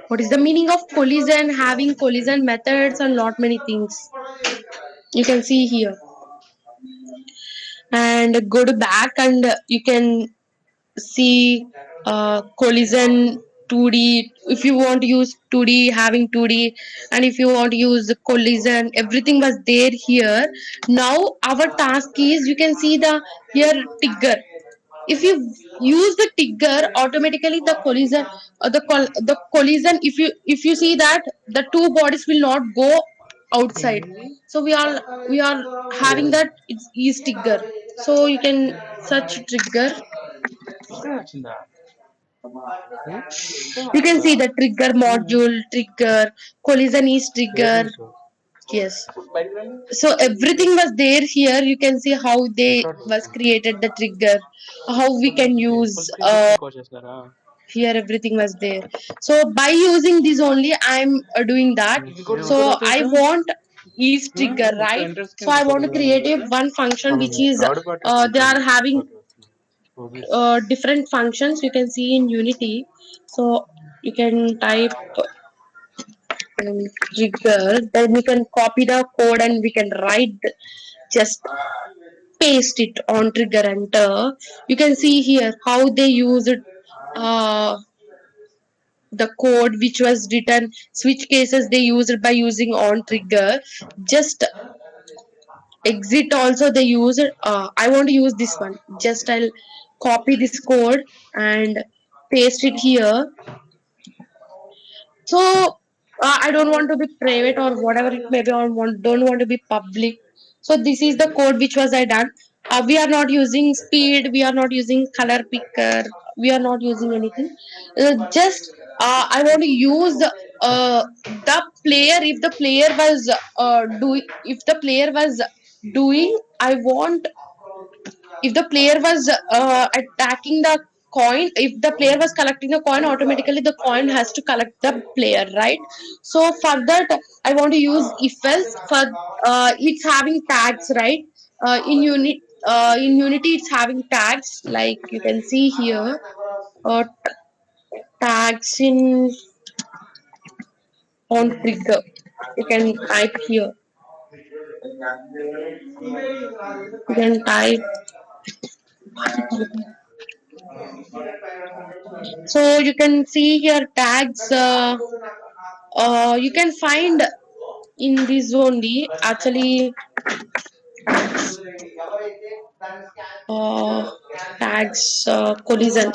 What is the meaning of collision? Having collision methods and lot many things. You can see here. And go to back and you can see collision 2D. If you want to use 2D, having 2D, and if you want to use the collision, everything was there here. Now our task is, you can see the here trigger. If you use the trigger, automatically the collision, the collision, if you see that the two bodies will not go outside. So we are having that it's is trigger. So you can search trigger. ఇప్పుడే వచ్చిందా ఇప్పుడే You can వచ్చిందా see the trigger module, trigger, collision is trigger. Patients Yes. బయటకు రండి So everything was there here. You can see how they was మాట్లాడుతున్నా created the trigger, how we can use. Full screen పెట్టుకుని call చేస్తున్నారా Here everything was there. So by using this only, I'm doing that. So I want is trigger, మొత్తం right? Entrance So I want to create a one function which is third party they are having okay different functions. You can see in Unity. So you can type trigger, then we can copy the code and we can write, just paste it on trigger, enter. You can see here how they used uh, the code which was written, switch cases they used by using on trigger. Just exit also they used. I want to use this one. Just I'll copy this code and paste it here. So I don't want to be private or whatever it may be, or don't want to be public. So this is the code which was I done. We are not using speed, we are not using color picker, we are not using anything. Just I want to use the player. If the player was doing, I want, if the player was attacking the coin, if the player was collecting the coin, automatically the coin has to collect the player, right? So for that I want to use if else. For it's having tags, right? In Unity it's having tags, like you can see here. Tags in on trigger, you can type here. You can type. So you can see here tags. You can find in this only actually uh, tags collision.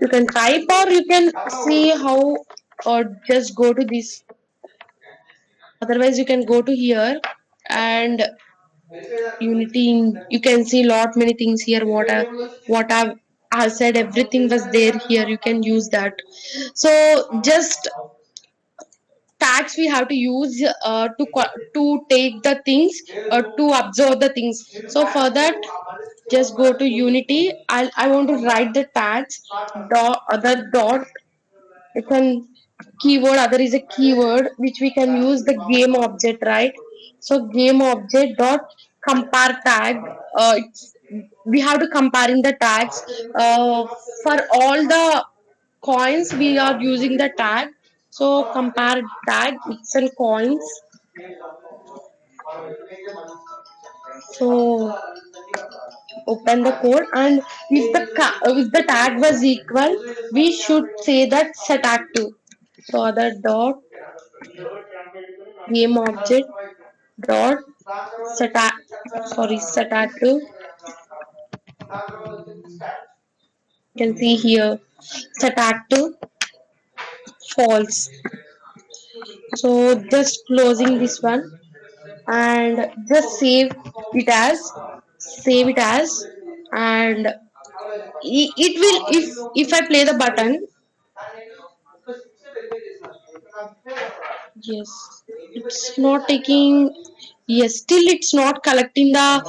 You can type or you can see how, or just go to this. Otherwise, you can go to here and Unity. You can see lot many things here. I said, everything was there here. You can use that. So just tags we have to use to take the things, to observe the things. So for that, just go to Unity. I want to write the tags. Other dot, it's an keyword. Other is a keyword which we can use the game object, right? So game object dot compare tag. It's, we have to comparing the tags for all the coins. We are using the tag. So compare tag, it's and coins. So open the code, and if the tag was equal, we should say that set active. So other dot game object dot Sata, sorry, Satatu. You can see here, Satatu false. So just closing this one and just save it as, and it will, if I play the button. Yes, it's not taking. Yes, still it's not collecting the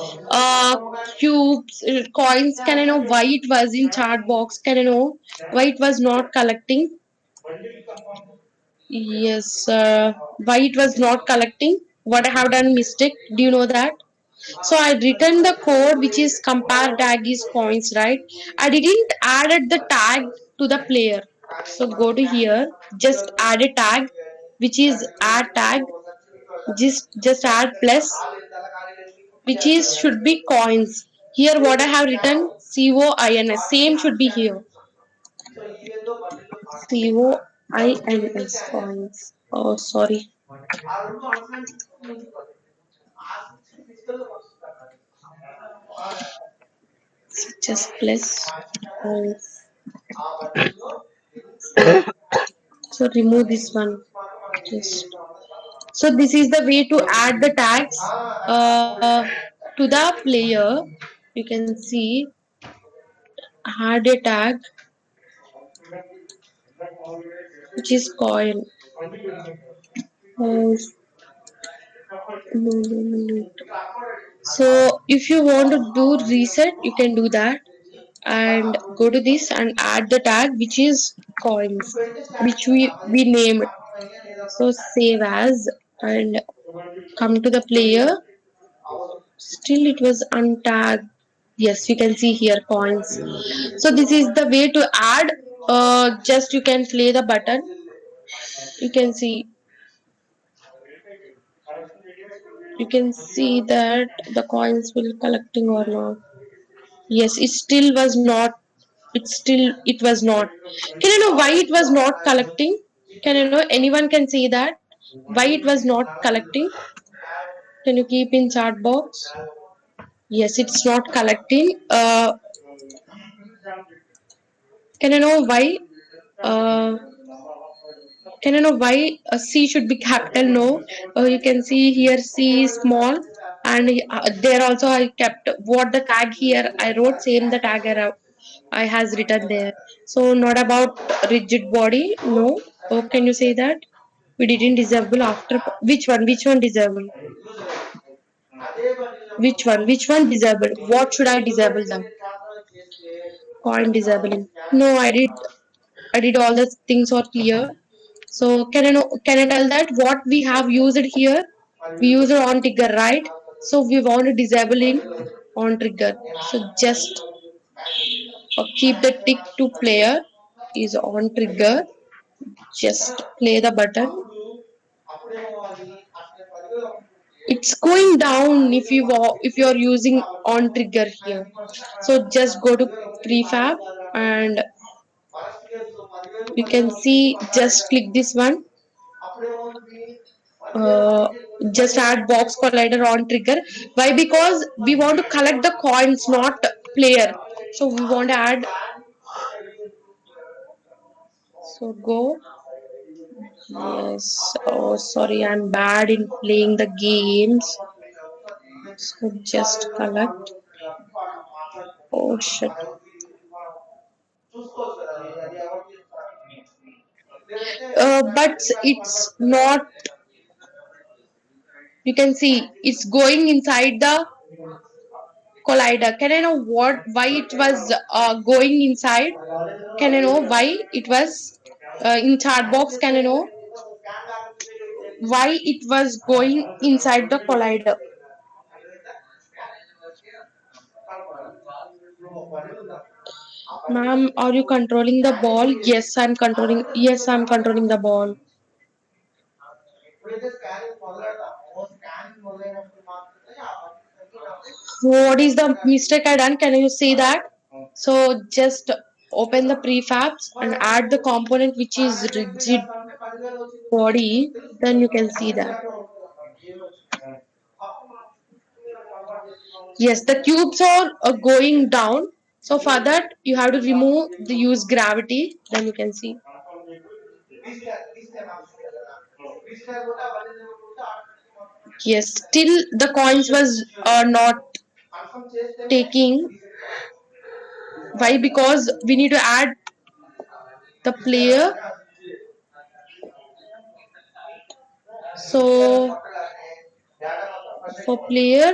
cubes, coins. Can I know why it was in chart box? Can I know why it was not collecting? Yes, why it was not collecting? What I have done mistake? Do you know that? So I written the code which is compare tag is coins, right? I didn't added the tag to the player. So go to here, just add a tag, which is add tag. Just add plus, which is should be coins. Here what I have written COINS. Same should be here. COINS coins. Oh sorry. Just plus coins. So remove this one. Just so this is the way to add the tags to the player. You can see add a tag which is coin. Uh, no, no, no, no. So if you want to do reset, you can do that and go to this and add the tag which is coins, which we named. So save as and come to the player. Still it was untagged. Yes, you can see here coins. So this is the way to add. Just you can play the button. You can see, you can see that the coins will collecting or not. Yes, it still was not. It was not. Can you know why it was not collecting? Can you know anyone can see that why it was not collecting? Can you keep in chat box? Yes, it's not collecting. Can I know why? Uh, can I know why C should be capital? No. You can see here C is small, and there also I kept what the tag here I wrote same the tag I has written there. So not about rigid body. No. Oh, can you say that? We didn't disable after which one? Which one disable? Which one? Which one disable? What should I disable them? Coin disabling. No, I did all the things are clear. So can I know, can I tell that what we have used here? We use it on trigger, right? So we want to disabling on trigger. So just keep the tick to player is on trigger. Just play the button. It's going down if you are using on trigger here. So just go to prefab and you can see just click this one. uh, just add box collider on trigger. Why? Because we want to collect the coins, not player. So we want to add. So go. Yes. Oh, sorry, I'm bad in playing the games. So just collect. Oh shit. But it's not. You can see it's going inside the collider. Can I know why it was going inside? Can I know why it was in chat box? Can I know why it was going inside the collider? Ma'am, are you controlling the ball? Yes, I'm controlling. Yes, I'm controlling the ball. What is the mistake I done? Can you see that? So just open the prefabs and add the component which is rigid body. Then you can see that. Yes, the cubes are going down. So for that, you have to remove the use gravity. Then you can see. Yes, still the coins was not taking. Why? Because we need to add the player. So for player,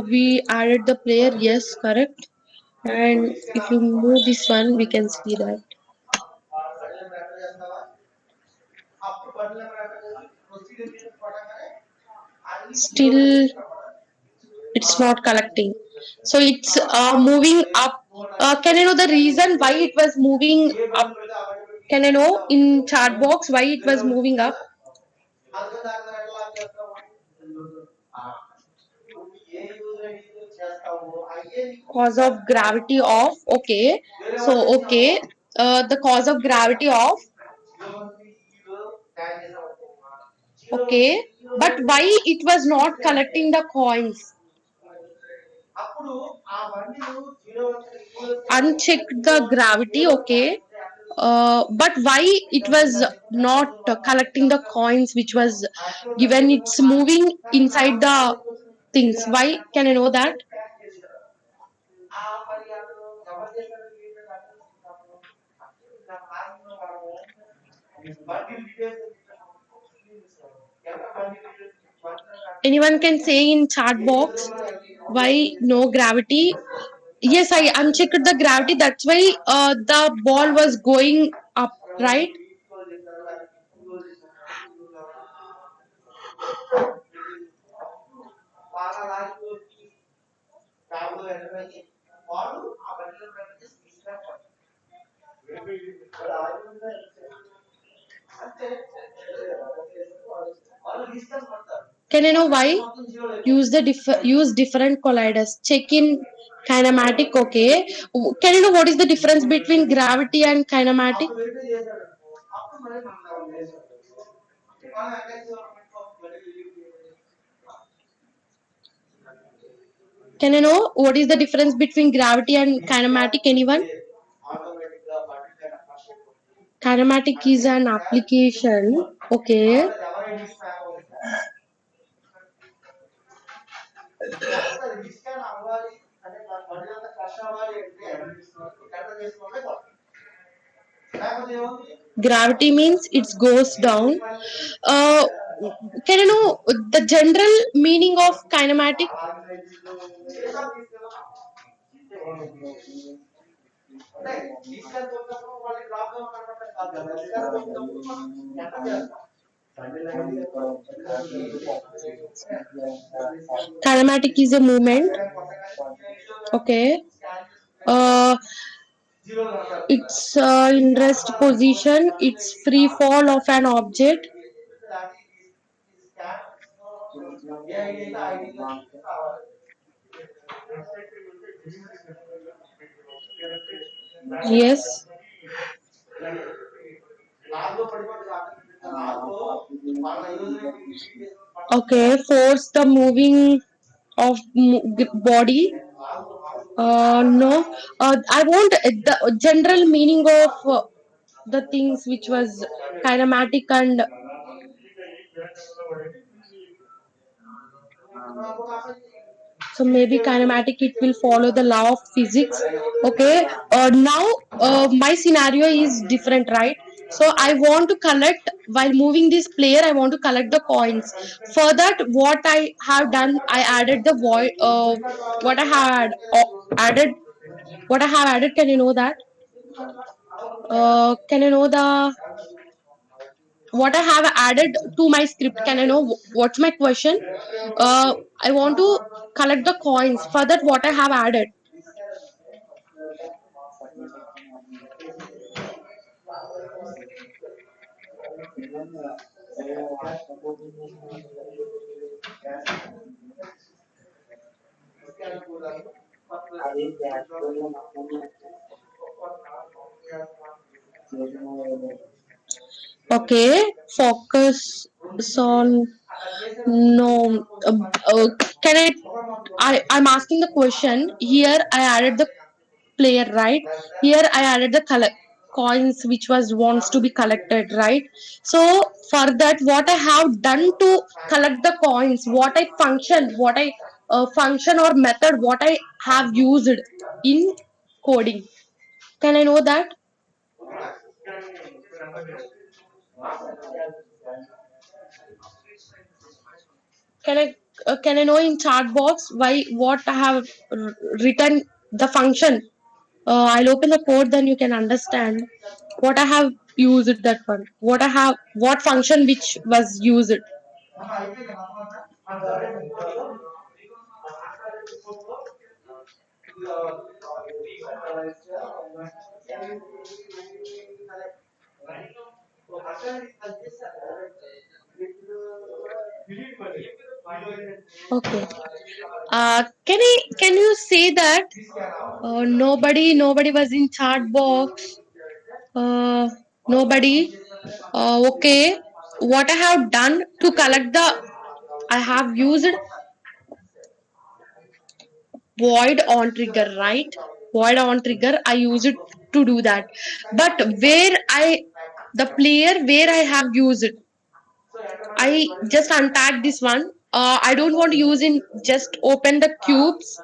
we added the player. Yes, correct. And if you move this one, we can see that. Still, it's not collecting. So it's moving up. Can I know the reason why it was moving up? Can I know in chat box why it was moving up? Cause of gravity of, okay. So okay, the cause of gravity of, okay, but why it was not collecting the coins? Unchecked the gravity, okay. But why it was not collecting the coins which was given? It's moving inside the things. Why? Can I know that? Anyone can say in chat box why no gravity. Yes, I unchecked the gravity, that's why the ball was going up, right? Can I know why? Use different colliders. Check in kinematic. Okay. Can you know what is the difference between gravity and kinematic? Can I know what is the difference between gravity and kinematic? Anyone? Kinematic is an application. Okay. Gravity means it goes down. Uh, can you know the general meaning of kinematic? Kinematic is a movement. Okay. Uh, it's in rest position. It's free fall of an object. Yes. Okay. Force the moving of body. No. I want the general meaning of the things which was kinematic and so maybe kinematic it will follow the law of physics. Okay. Now my scenario is different, right? So I want to collect while moving this player. I want to collect the coins. For that, what I have done, I added the void. What I had added. What I have added. Can you know that? Can you know the what I have added to my script? Can I know what's my question? I want to collect the coins. For that, what I have added? Okay, focus on. No. Can I'm asking the question. Here I added the player, right? Here I added the coins which was wants to be collected, right? So for that, what I have done to collect the coins, what I function or method, what I have used in coding. Can I know that? Can I know in chat box why what I have written the function? I'll open the code, then you can understand what I have used that one. What function which was used. Okay. Can you say that nobody was in chat box? Uh, Nobody. Okay. What I have done to collect the I have used void on trigger, right? Void on trigger I use it to do that. But where I the player where I have used it, I just untag this one. I don't want to use in just open the cubes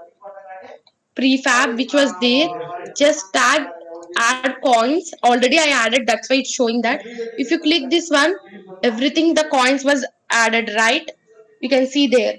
prefab which was there. Just tag add coins. Already I added, that's why it's showing that. If you click this one, everything the coins was added, right? You can see there.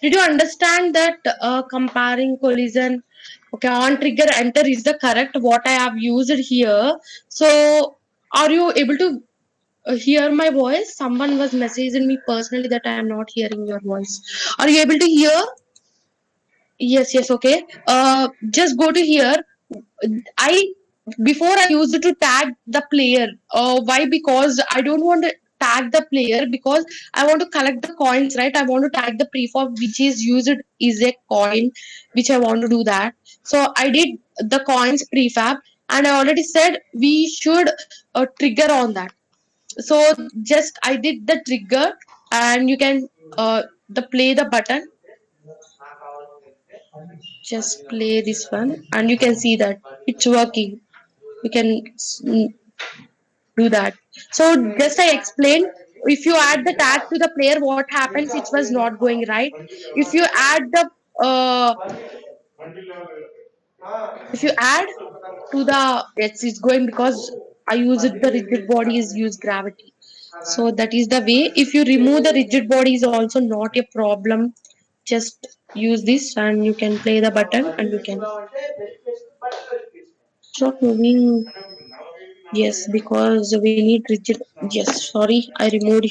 Did you understand that comparing collision? Okay, on trigger enter is the correct what I have used here. So, are you able to hear my voice? Someone was messaging me personally that I am not hearing your voice. Are you able to hear? Yes, yes, okay. Just go to here. I Before I used to tag the player. Why? Because I don't want to tag the player because I want to collect the coins, right? I want to tag the prefab which is used is a coin, which I want to do that. So I did the coins prefab, and I already said we should trigger on that. So just I did the trigger, and you can the play the button. Just play this one, and you can see that it's working. You can do that. So just I explained, if you add the tag to the player, what happens? It was not going right. If you add the uh, if you add to the, it's going because I use it, the rigid body is use gravity. So that is the way. If you remove the rigid body is also not a problem. Just use this and you can play the button and you can. It's not moving. Yes, because we need rigid. Yes, sorry, I removed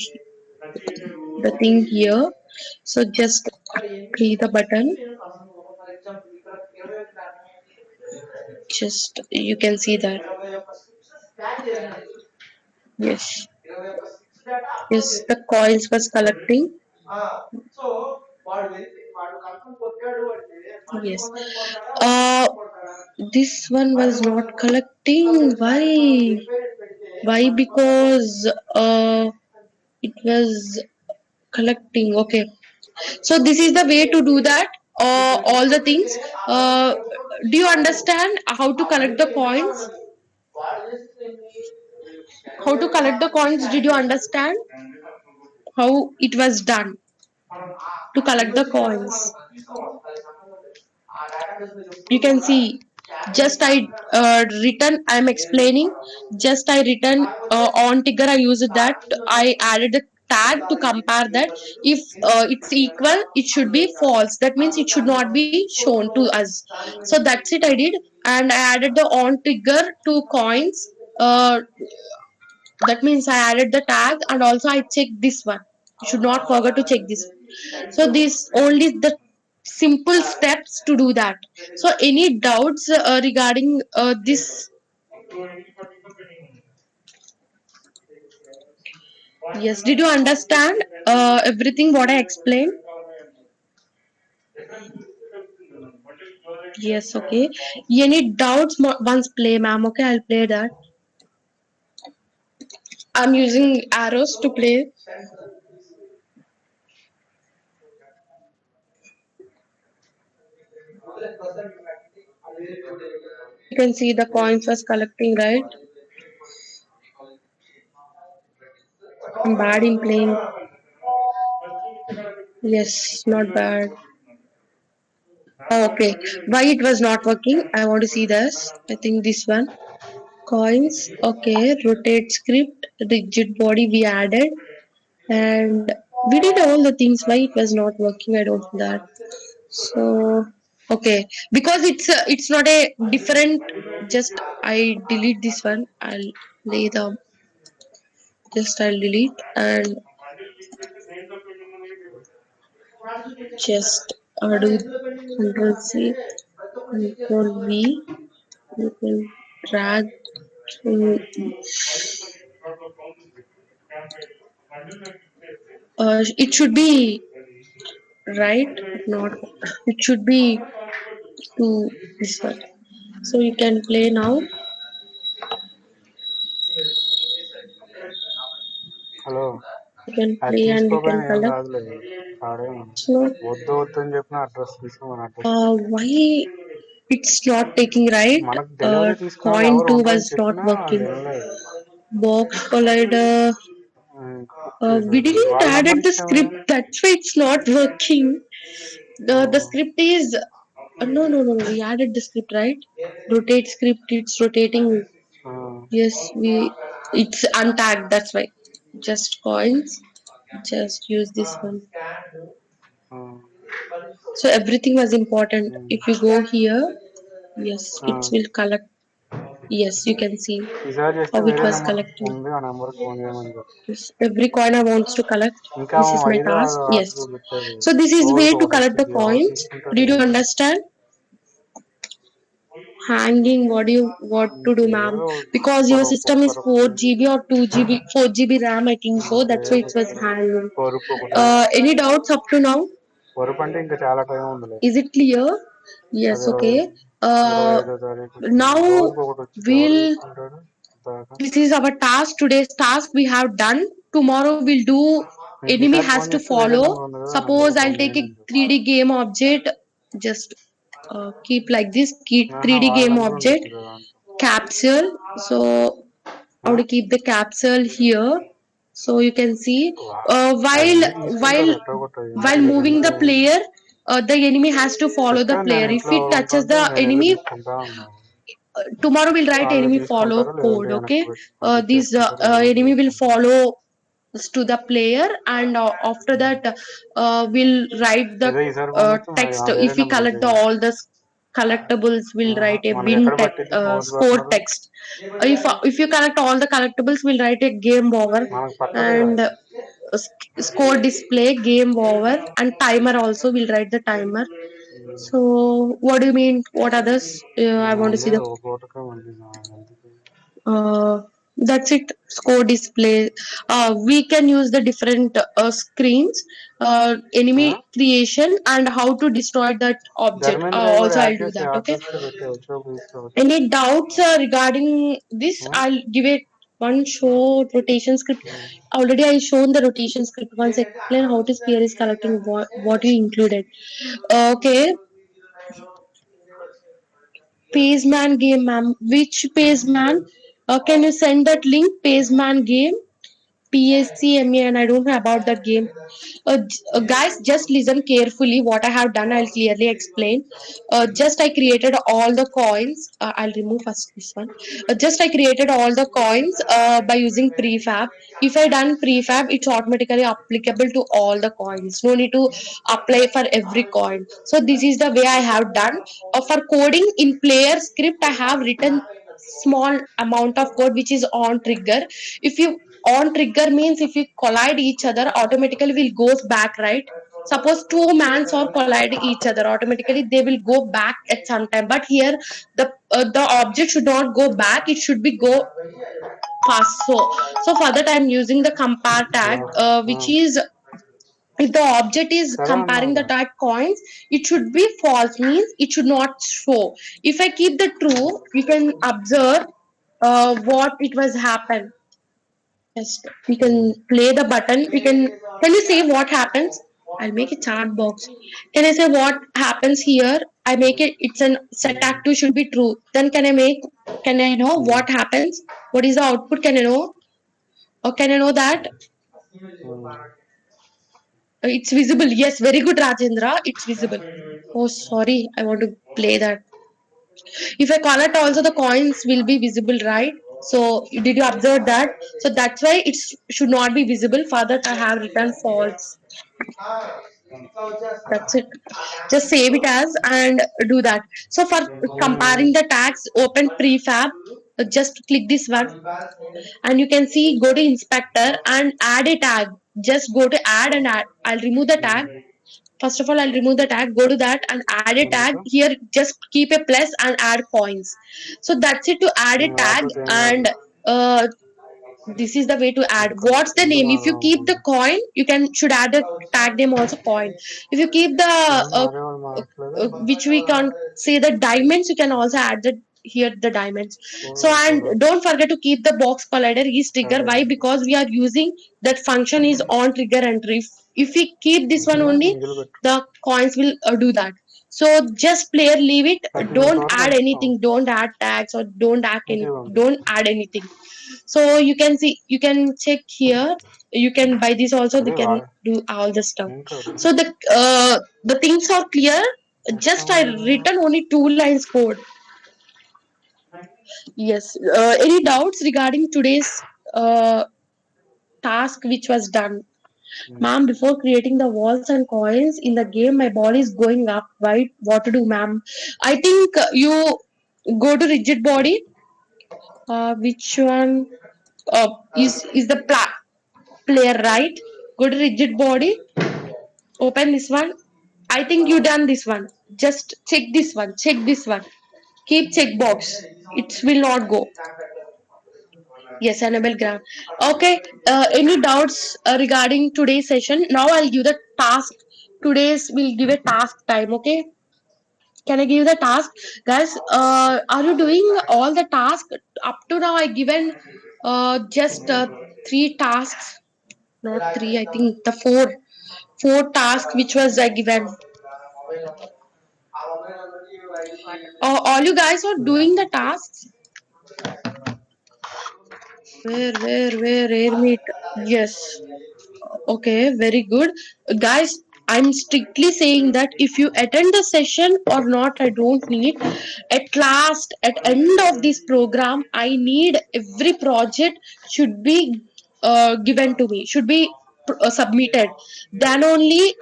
the thing here. So just click the button. Just you can see that. Yes, yes, the coils was collecting. Yes. Uh, this one was not collecting. Why? Why? Because it was collecting. Okay. So this is the way to do that. All the things. Do you understand how to collect the coins? How to collect the coins? Did you understand how it was done to collect the coins? You can see. Just I written. I am explaining. Just I written on Tigger. I used that. I added the tag to compare that. If it's equal, it should be false. That means it should not be shown to us. So that's it I did, and I added the on trigger to coins. That means I added the tag, and also I checked this one. You should not forget to check this. So this only the simple steps to do that. So any doubts regarding this? Yes, did you understand everything what I explained? Yes, okay. Any doubts once play, ma'am? Okay, I'll play that. I'm using arrows to play. You can see the coins was collecting, right? I'm bad in playing. Yes, not bad. Okay, why it was not working? I want to see this. I think this one. Coins. Okay, rotate script, rigid body we added, and we did all the things. Why it was not working? I don't know that. So okay, because it's not a different. Just I delete this one. I'll lay the I'll delete and just do Control C, Control V. You can drag to it should be right, not it should be to this one. So you can play now. Hello You can అది play and you can తీసుకోపోయినా ఏం collect. కాదులే ఆడేమో So వద్దు వద్దు అని చెప్పిన address తీసుకోమని address why it's not taking right? మనకు డెలివరీ తీసుకున్న వాళ్ళు Coin ఎవరు two ఉండరని was not చెప్పినా working. వినలేదు. Box collider. We didn't వాళ్ళ నెంబర్ added the ఇచ్చాము. script. That's why it's not working. The script is no. We added the script, right? Rotate script. It's rotating. Yes, it's untagged. That's why. Just coins. Just use this one. So everything was important. If you go here, yes, it will collect. Yes, you can see ఈసారి చేస్తే how it వేరే was number collecting. ఉంది ఆ number phone చేయమని చెప్పు. Yes, every coin I wants to collect. ఇంకా This is my 5 task. 6 Yes. ఆర్డర్లు పెట్టారు. So this is way రోజుకి to ఒకటి collect the వచ్చింది. ఎవరు coins. తీసుకుంటారు Did you ఇవన్నీ? understand? Hanging. What to do, ma'am? ఏదో Because your system is ఒక్కొక్కరు 4 GB or 2 GB, 4 GB RAM, I think so. That's why it was hanging. పరుపు ఒకటి. Any doubts up to now? పరుపు అంటే ఇంకా చాలా టైం ఉందిలే. Is it clear? Yes. అది Okay. 25వ తారీఖు వచ్చింది. Now రోజుకి ఒకటి వచ్చింది. ఎవరు we'll. తీసుకుంటాడు దాకా? This is our task. Today's task we have done. Tomorrow we'll do. నీకు Enemy ఈసారి has ఫోన్ to చేస్తే వేరే follow. నెంబర్ ఉంది కదా, ఆ Suppose number I'll phone take a చేయమని చెప్పు. 3D game object. Just keep like this. Keep ఆహా, 3D వాళ్ళ game నెంబర్ object. ఉండొచ్చు కదా దాంట్లో. Capsule. So I want to keep the capsule here. So you can see while అవన్నీ తీసుకుంటారు ఎక్కడ కొట్టారు while ఎందుకు moving the player, the enemy has to follow the చెప్పాను player. నేను If ఇంట్లో it touches ఉంటుంటే the నేను వెళ్ళి enemy, తీసుకుంటా ఉన్నాను. tomorrow we'll write వాళ్ళు enemy follow తీసుకుంటారు లేదంటే code. వెనక్కి Okay, పెట్టి this పంపించేసుకుంటారు ఏదో ఒకటి enemy will చేసుకుంటారు. follow to the player, and after that we'll write the ఏదో ఈసారి ఫోన్ చేస్తే మరి text. ఆ వేరే If we number collect all the collectibles, we'll write a మనకి bin ఎక్కడ పట్టింది close score button text. If you collect all the collectibles, we'll write a game over మనకు పట్టదు కదా. and score display game over, and timer also we'll write the timer. So what do you mean? What others? I want to see the. ఒక పూటకే మళ్ళీ ఎందుకు? That's it. Score display. We can use the different screens, enemy creation, and how to destroy that object. Dharmendra కూడా Also, add I'll do చేసి that. Okay. Address పెట్టి వచ్చేప్పుడు తీసుకోవచ్చు. Any doubts regarding this? I'll give it one show rotation script. Already I shown the rotation script. Once explain how to spear is collecting what you included. Okay. Paceman game, ma'am. Which Paceman? Can you send that link? Paceman game. PSCMA, and I don't know about that game. Guys, just listen carefully. What I have done, I'll clearly explain. Just I created all the coins. I'll remove first this one. Just I created all the coins by using prefab. If I done prefab, it's automatically applicable to all the coins. No need to apply for every coin. So this is the way I have done. For coding in player script, I have written small amount of code which is on trigger. If you on trigger means if you collide each other, automatically will goes back, right? Suppose two mans or collide each other, automatically they will go back at some time. But here the object should not go back, it should be go fast. So for that I'm using the compare tag, which is if the object is సరే comparing the అన్నావుగా. tag coins, it should be false, means it should not show. If I keep the true, you can observe what it was happen. Just we can play the button. Can you say what happens? I'll make a chat box. Can I say what happens here? I make it, it's an set active should be true. Then can I know what happens? What is the output? Can I know? Or can I know that? It's visible. Yes, very good, Rajendra. It's visible. Oh, sorry. I want to play that. If I collect also, the coins will be visible, right? So, did you observe that? So, that's why it should not be visible. For that, I have written false. That's it. Just save it as and do that. So, for comparing the tags, open prefab. Just click this one and you can see, go to inspector and add a tag. Just go to add and add. I'll remove the tag. First of all, I'll remove the tag, go to that and add a tag. Here, just keep a plus and add coins. So that's it to add a tag. And this is the way to add. What's the name? If you keep the coin, you can should add the tag name also coin. If you keep the which we can say the diamonds, you can also add the here the diamonds. So and don't forget to keep the box collider is trigger. Why? Because we are using that function is on trigger and if we keep this one only, the coins will do that. So just player leave it. Don't add anything. Don't add tags or don't add anything. So you can see, you can check here. You can buy this also. They can do all the stuff. So the things are clear. Just I written only 2 lines code. Yes. Any doubts regarding today's task which was done? Ma'am, before creating the walls and coins in the game, my ball is going up, right? What to do, ma'am? I think you go to rigid body. Which one is the player, right? Go to rigid body. Open this one. I think you done this one. Just check this one. Check this one. Keep checkbox. It will not go. Yes, enable graph. Okay. Any doubts regarding today's session? Now I'll give the task. Today's will give a task time. Okay. Can I give the task, guys? Are you doing all the tasks up to now? I given just 3 tasks, not three. I think the four tasks which was given. All you guys are doing the tasks. Where air meet? Yes. Okay, very good. Guys, I'm strictly saying that if you attend the session or not, I don't need. At last, at end of this program, I need every project should be given to me, should be submitted. Then only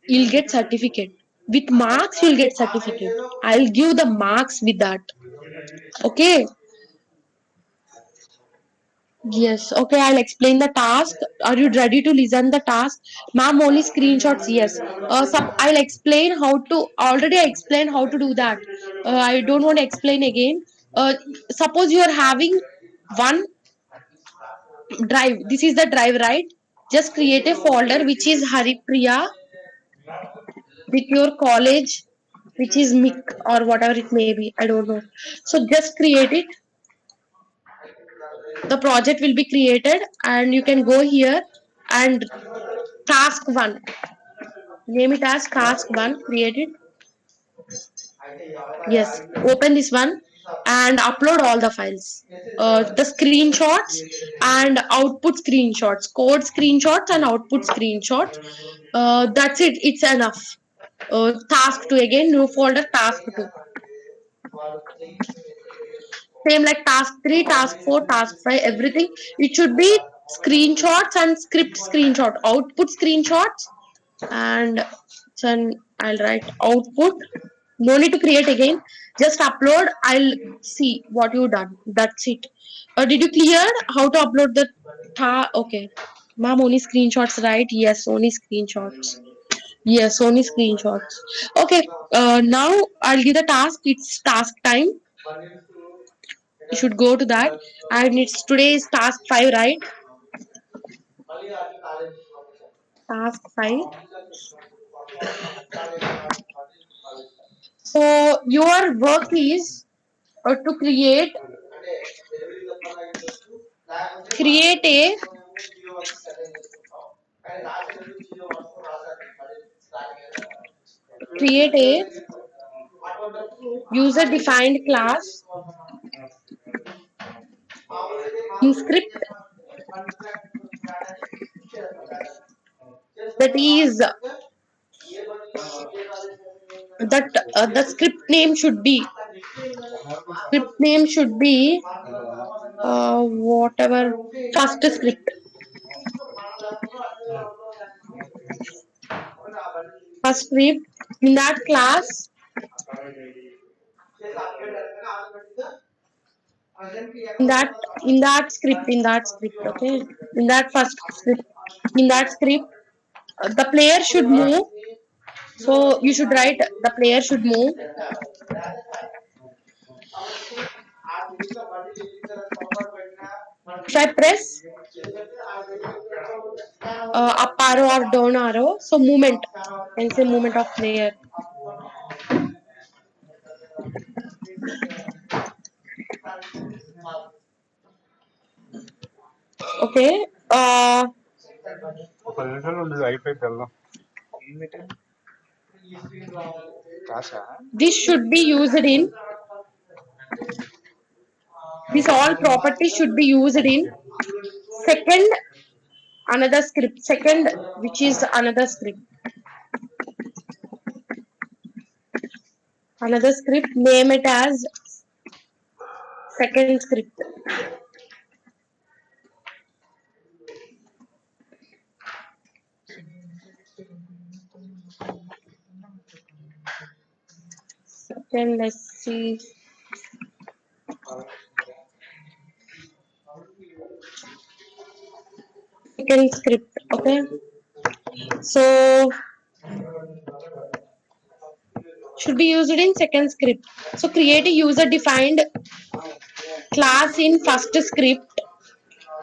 you'll get certificate. With marks, you'll get certificate. I'll give the marks with that. Okay. Yes, okay, I'll explain the task. Are you ready to listen the task? Ma'am, only screenshots, yes. I'll explain how to, already I explained how to do that. I don't want to explain again. Suppose you are having one drive. This is the drive, right? Just create a folder which is Haripriya with your college, which is MIC or whatever it may be. I don't know. So just create it. The project will be created and you can go here and task 1, name it as task 1, create it. Yes, open this one. and upload all the files. The screenshots and output screenshots, code screenshots and output screenshots. That's it. It's enough. Task 2 again, new folder, task 2. Same like task 3, task 4, task 5, everything. It should be screenshots and script screenshot, output screenshots, and then I'll write output. No need to create again. Just upload. I'll see what you done. That's it. Did you clear how to upload the okay. Ma'am, only screenshots, right? Yes, only screenshots. Yes, only screenshots. Okay. Now I'll give the task. It's task time. You should go to that. And it's today's task 5, right? Task 5. So your work is to create a create a user defined class in script that is that the script name should be whatever first script. First script in that class, in that script, okay, in that first script, in that script, the player should move. So you should write the player should move. If I press up arrow or down arrow, so movement, can say movement of player. Okay. ఒక నిమిషంలో ఉండేది అయిపోయింది వెళ్దాం. This should be used in. This all properties should be used in second another script. Second, which is another script. Another script. Name it as second script. Second, let's see. Second script. Okay. So should be used in second script. So create a user defined class in first script.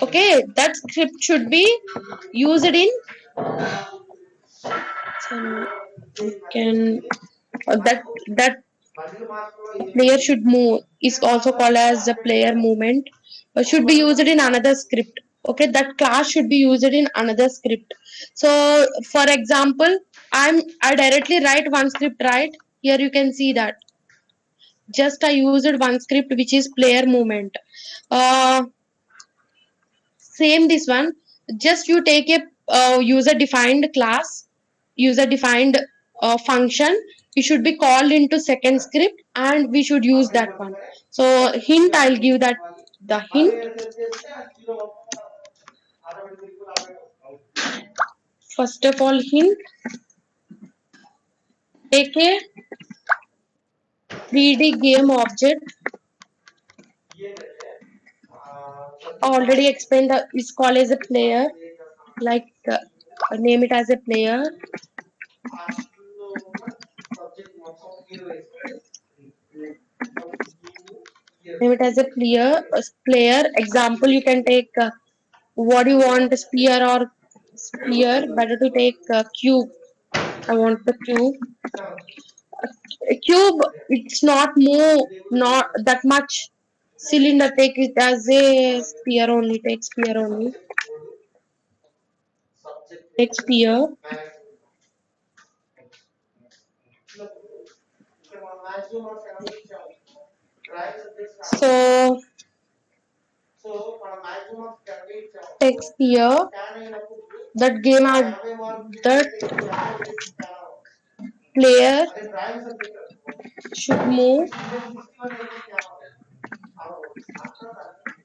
Okay, that script should be used in can that player should move is also called as the player movement, should be used in another script. Okay, that class should be used in another script. So for example, I directly write one script, right? Here you can see that just I used one script which is player movement. Same this one, just you take a user defined class, user defined function. It should be called into second script and we should use that one. So hint, I'll give that the hint. First of all, hint, take a 3D game object. Already explained that is called as a player, like name it as a player. Name it as a player. Example, you can take what do you want, sphere or sphere. Better to take cube. I want the cube. A cube, it's not that much. Cylinder, take it as a sphere only. Take sphere only. Take sphere. So text here that game are that player should move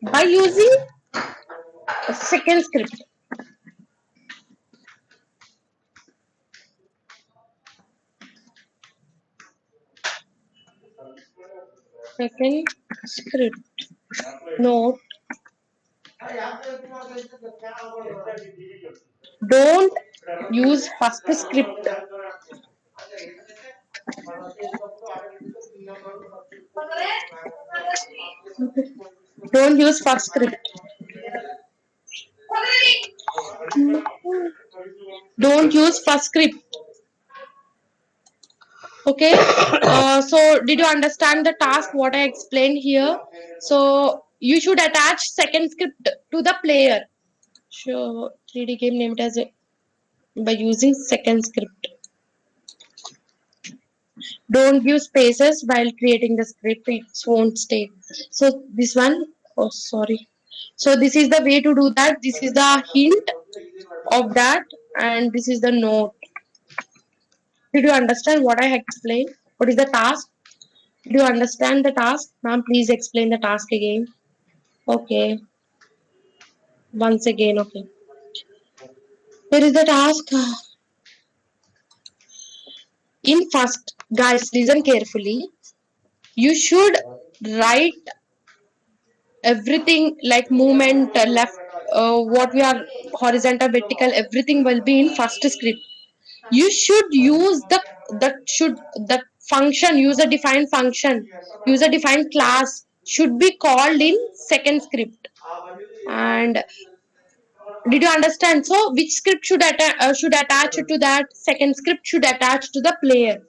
by using a second script. Second script. Note. Don't use first script. Don't use first script. Don't use first script. Okay. So did you understand the task what I explained here? So you should attach second script to the player. So 3D game named as by using second script. Don't give spaces while creating the script, it won't stay. So this one, oh sorry. So this is the way to do that. This is the hint of that, and this is the note. Did you understand what I explained? What is the task? Did you understand the task? Ma'am, please explain the task again. Okay. Once again, okay. Here is the task. In first, guys, listen carefully. You should write everything like movement, left, what we are horizontal, vertical, everything will be in first script. You should use the function, user defined function, user defined class should be called in second script. And did you understand? So which script should attach to that? Second script should attach to the player.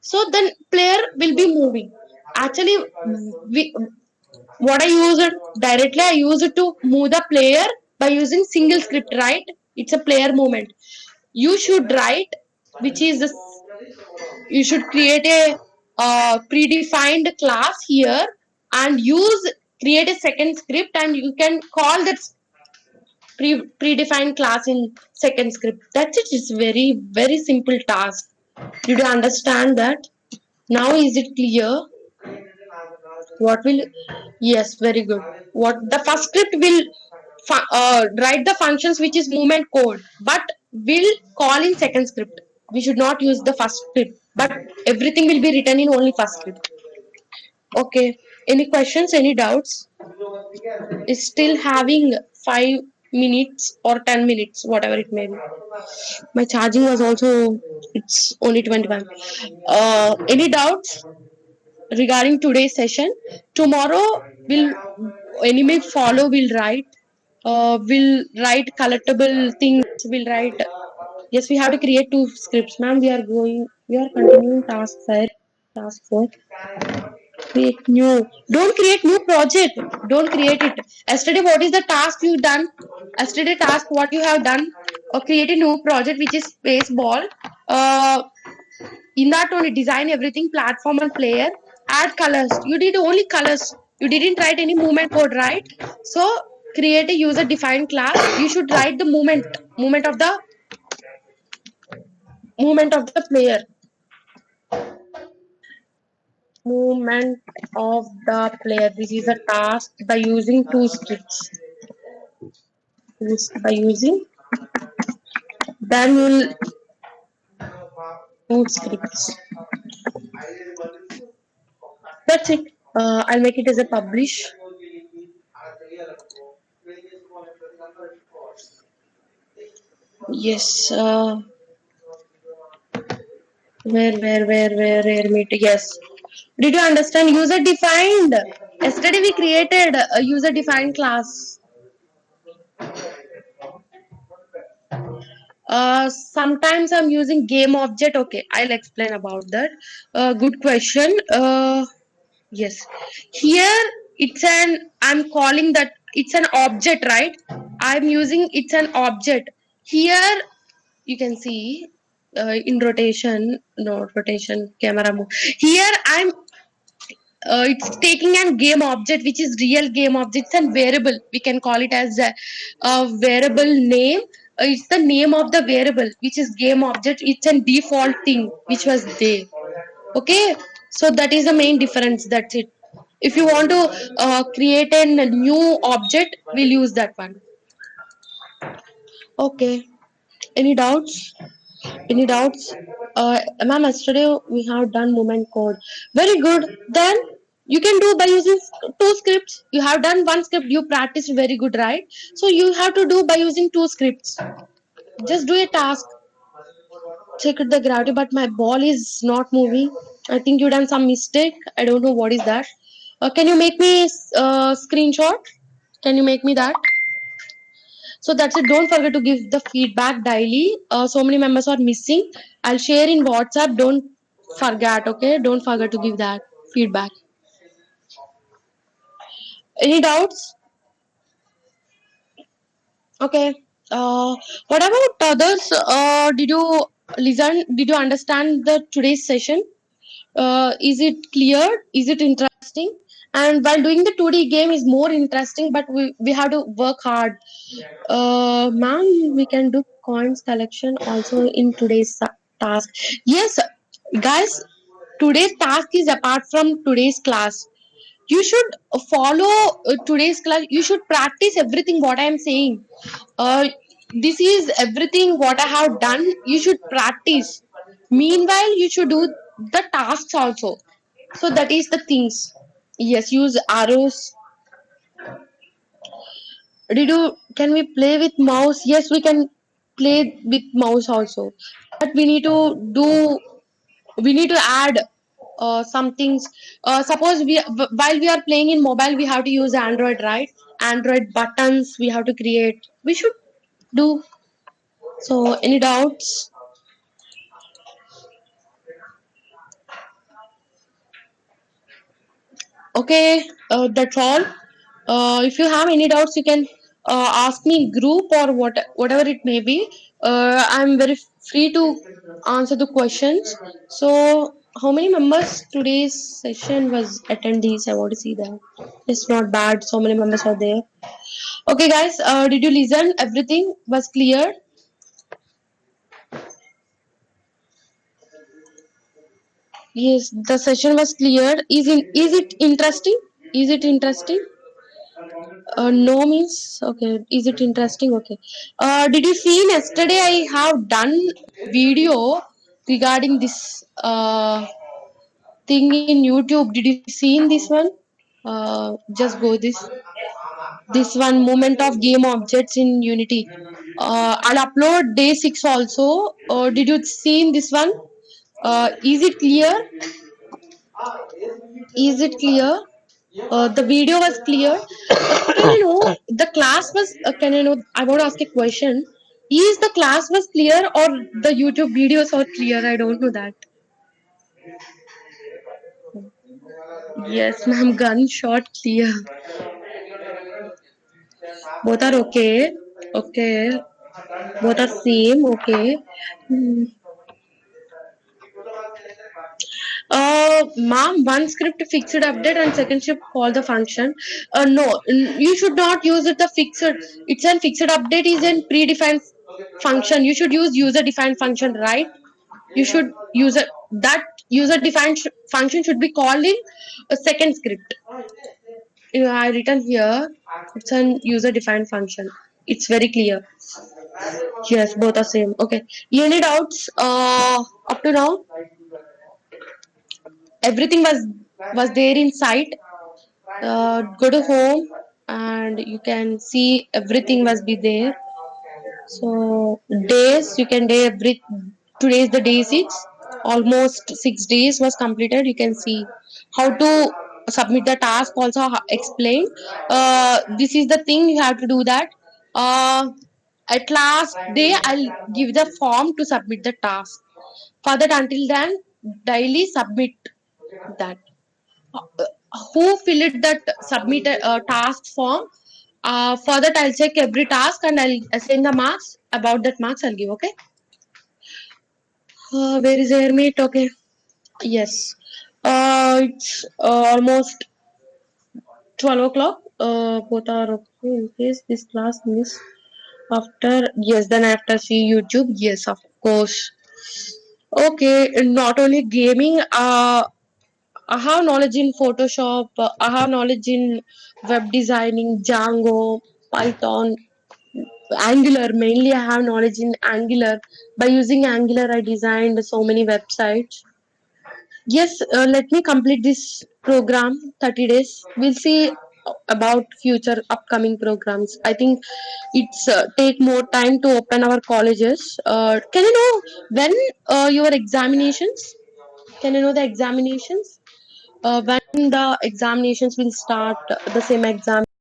So then player will be moving. Actually, what I used directly, I used to move the player by using single script, right? It's a player movement. You should write, which is this, you should create a predefined class here and create a second script, and you can call that predefined class in second script. That's it. It's very simple task. Did you understand that? Now is it clear? What will, yes, very good. What the first script will write the functions which is movement code, but will call in second script. We should not use the first script, but everything will be written in only first script. Okay, any questions, any doubts? Is still having 5 minutes or 10 minutes, whatever it may be. My charging was also, it's only 21. Any doubts regarding today's session? Tomorrow will anime follow, will write collectible things, will write. Yes, we have to create 2 scripts, ma'am. We are continuing task 5, task 4. Create new. Don't create new project. Don't create it. Yesterday, what is the task you done? Yesterday task, what you have done? Or create a new project which is space ball. In that only design everything, platform and player. Add colors. You did only colors. You didn't write any movement code, right? So create a user defined class. You should write the movement of the player. Movement of the player. This is a task by using 2 scripts. By using, then you'll 2 scripts. That's it. I'll make it as a publish. Yes. Where meet? Yes. Did you understand? User defined. Yesterday we created a user defined class. Sometimes I'm using game object. Okay, I'll explain about that. Good question. Yes. Here I'm calling that it's an object, right? I'm using it's an object. Here you can see in rotation, no rotation, camera move. Here I'm it's taking a game object which is real game objects and variable. We can call it as a variable name. It's the name of the variable which is game object. It's a default thing which was there. Okay, so that is the main difference. That's it. If you want to create a new object, we'll use that one. Okay. Any doubts? Any doubts? Ma'am, yesterday we have done movement code. Very good. Then you can do by using two scripts. You have done one script. You practiced very good, right? So you have to do by using two scripts. Just do a task. Check the gravity, but my ball is not moving. I think you done some mistake. I don't know what is that. Can you make me screenshot? Can you make me that? So that's it. Don't forget to give the feedback daily. So many members are missing. I'll share in WhatsApp. Don't forget, okay? Don't forget to give that feedback. Any doubts? Okay. What about others? Did you listen? Did you understand the today's session? Is it clear? Is it interesting? And while doing the 2D game is more interesting, but we have to work hard. Ma'am, we can do coins collection also in today's task. Yes, guys, today's task is apart from today's class. You should follow today's class. You should practice everything what I am saying. Uh, this is everything what I have done. You should practice. Meanwhile, you should do the tasks also. So that is the things. Yes, use arrows. Did you can we play with mouse? Yes, we can play with mouse also. But we need to add some things. Suppose while we are playing in mobile, we have to use Android, right? Android buttons we have to create. We should do. So any doubts? Okay, that's all. If you have any doubts, you can ask me group or whatever it may be. I'm very free to answer the questions. So, how many members today's session was attendees? I want to see that. It's not bad. So many members are there. Okay, guys. Did you listen? Everything was clear. Yes, the session was clear. Is it interesting? Is it interesting? No means okay. Is it interesting? Okay. Did you see yesterday? I have done video regarding this thing in YouTube. Did you see in this one? Just go this one moment of game objects in Unity. I'll upload day 6 also. Did you see in this one? Is it clear? Is it clear? The video was clear. Can you know the class was? Can you know? I want to ask a question. Is the class was clear or the YouTube videos are clear? I don't know that. Yes, ma'am. Gunshot clear. Both are okay. Okay. Both are same. Okay. Hmm. Ma'am, one script fixed update and second script call the function. No, you should not use it the fixed. It's a fixed update is a predefined function. You should use user defined function, right? You should use it that user defined function should be called in a second script. I written here. It's an user defined function. It's very clear. Yes, both are same. Okay. Any doubts? Up to now, everything was there in sight. Go to home and you can see everything must be there. So days you can day every today is the day 6. Almost 6 days was completed. You can see how to submit the task. Also explain. This is the thing you have to do that. At last day I'll give the form to submit the task. For that until then daily submit that. Who filled that submit task form? For that, I'll check every task and I'll assign the marks. About that marks, I'll give. Okay. Where is air mate? Okay. Yes. It's almost 12 o'clock. Both are okay in case this class miss after. Yes, then I have to see YouTube. Yes, of course. Okay, not only gaming. I have knowledge in Photoshop. I have knowledge in web designing, Django, Python, Angular. Mainly, I have knowledge in Angular. By using Angular, I designed so many websites. Yes, let me complete this program 30 days. We'll see about future upcoming programs. I think it's take more time to open our colleges. Can you know when your examinations? Can you know the examinations? When the examinations will start? The same exam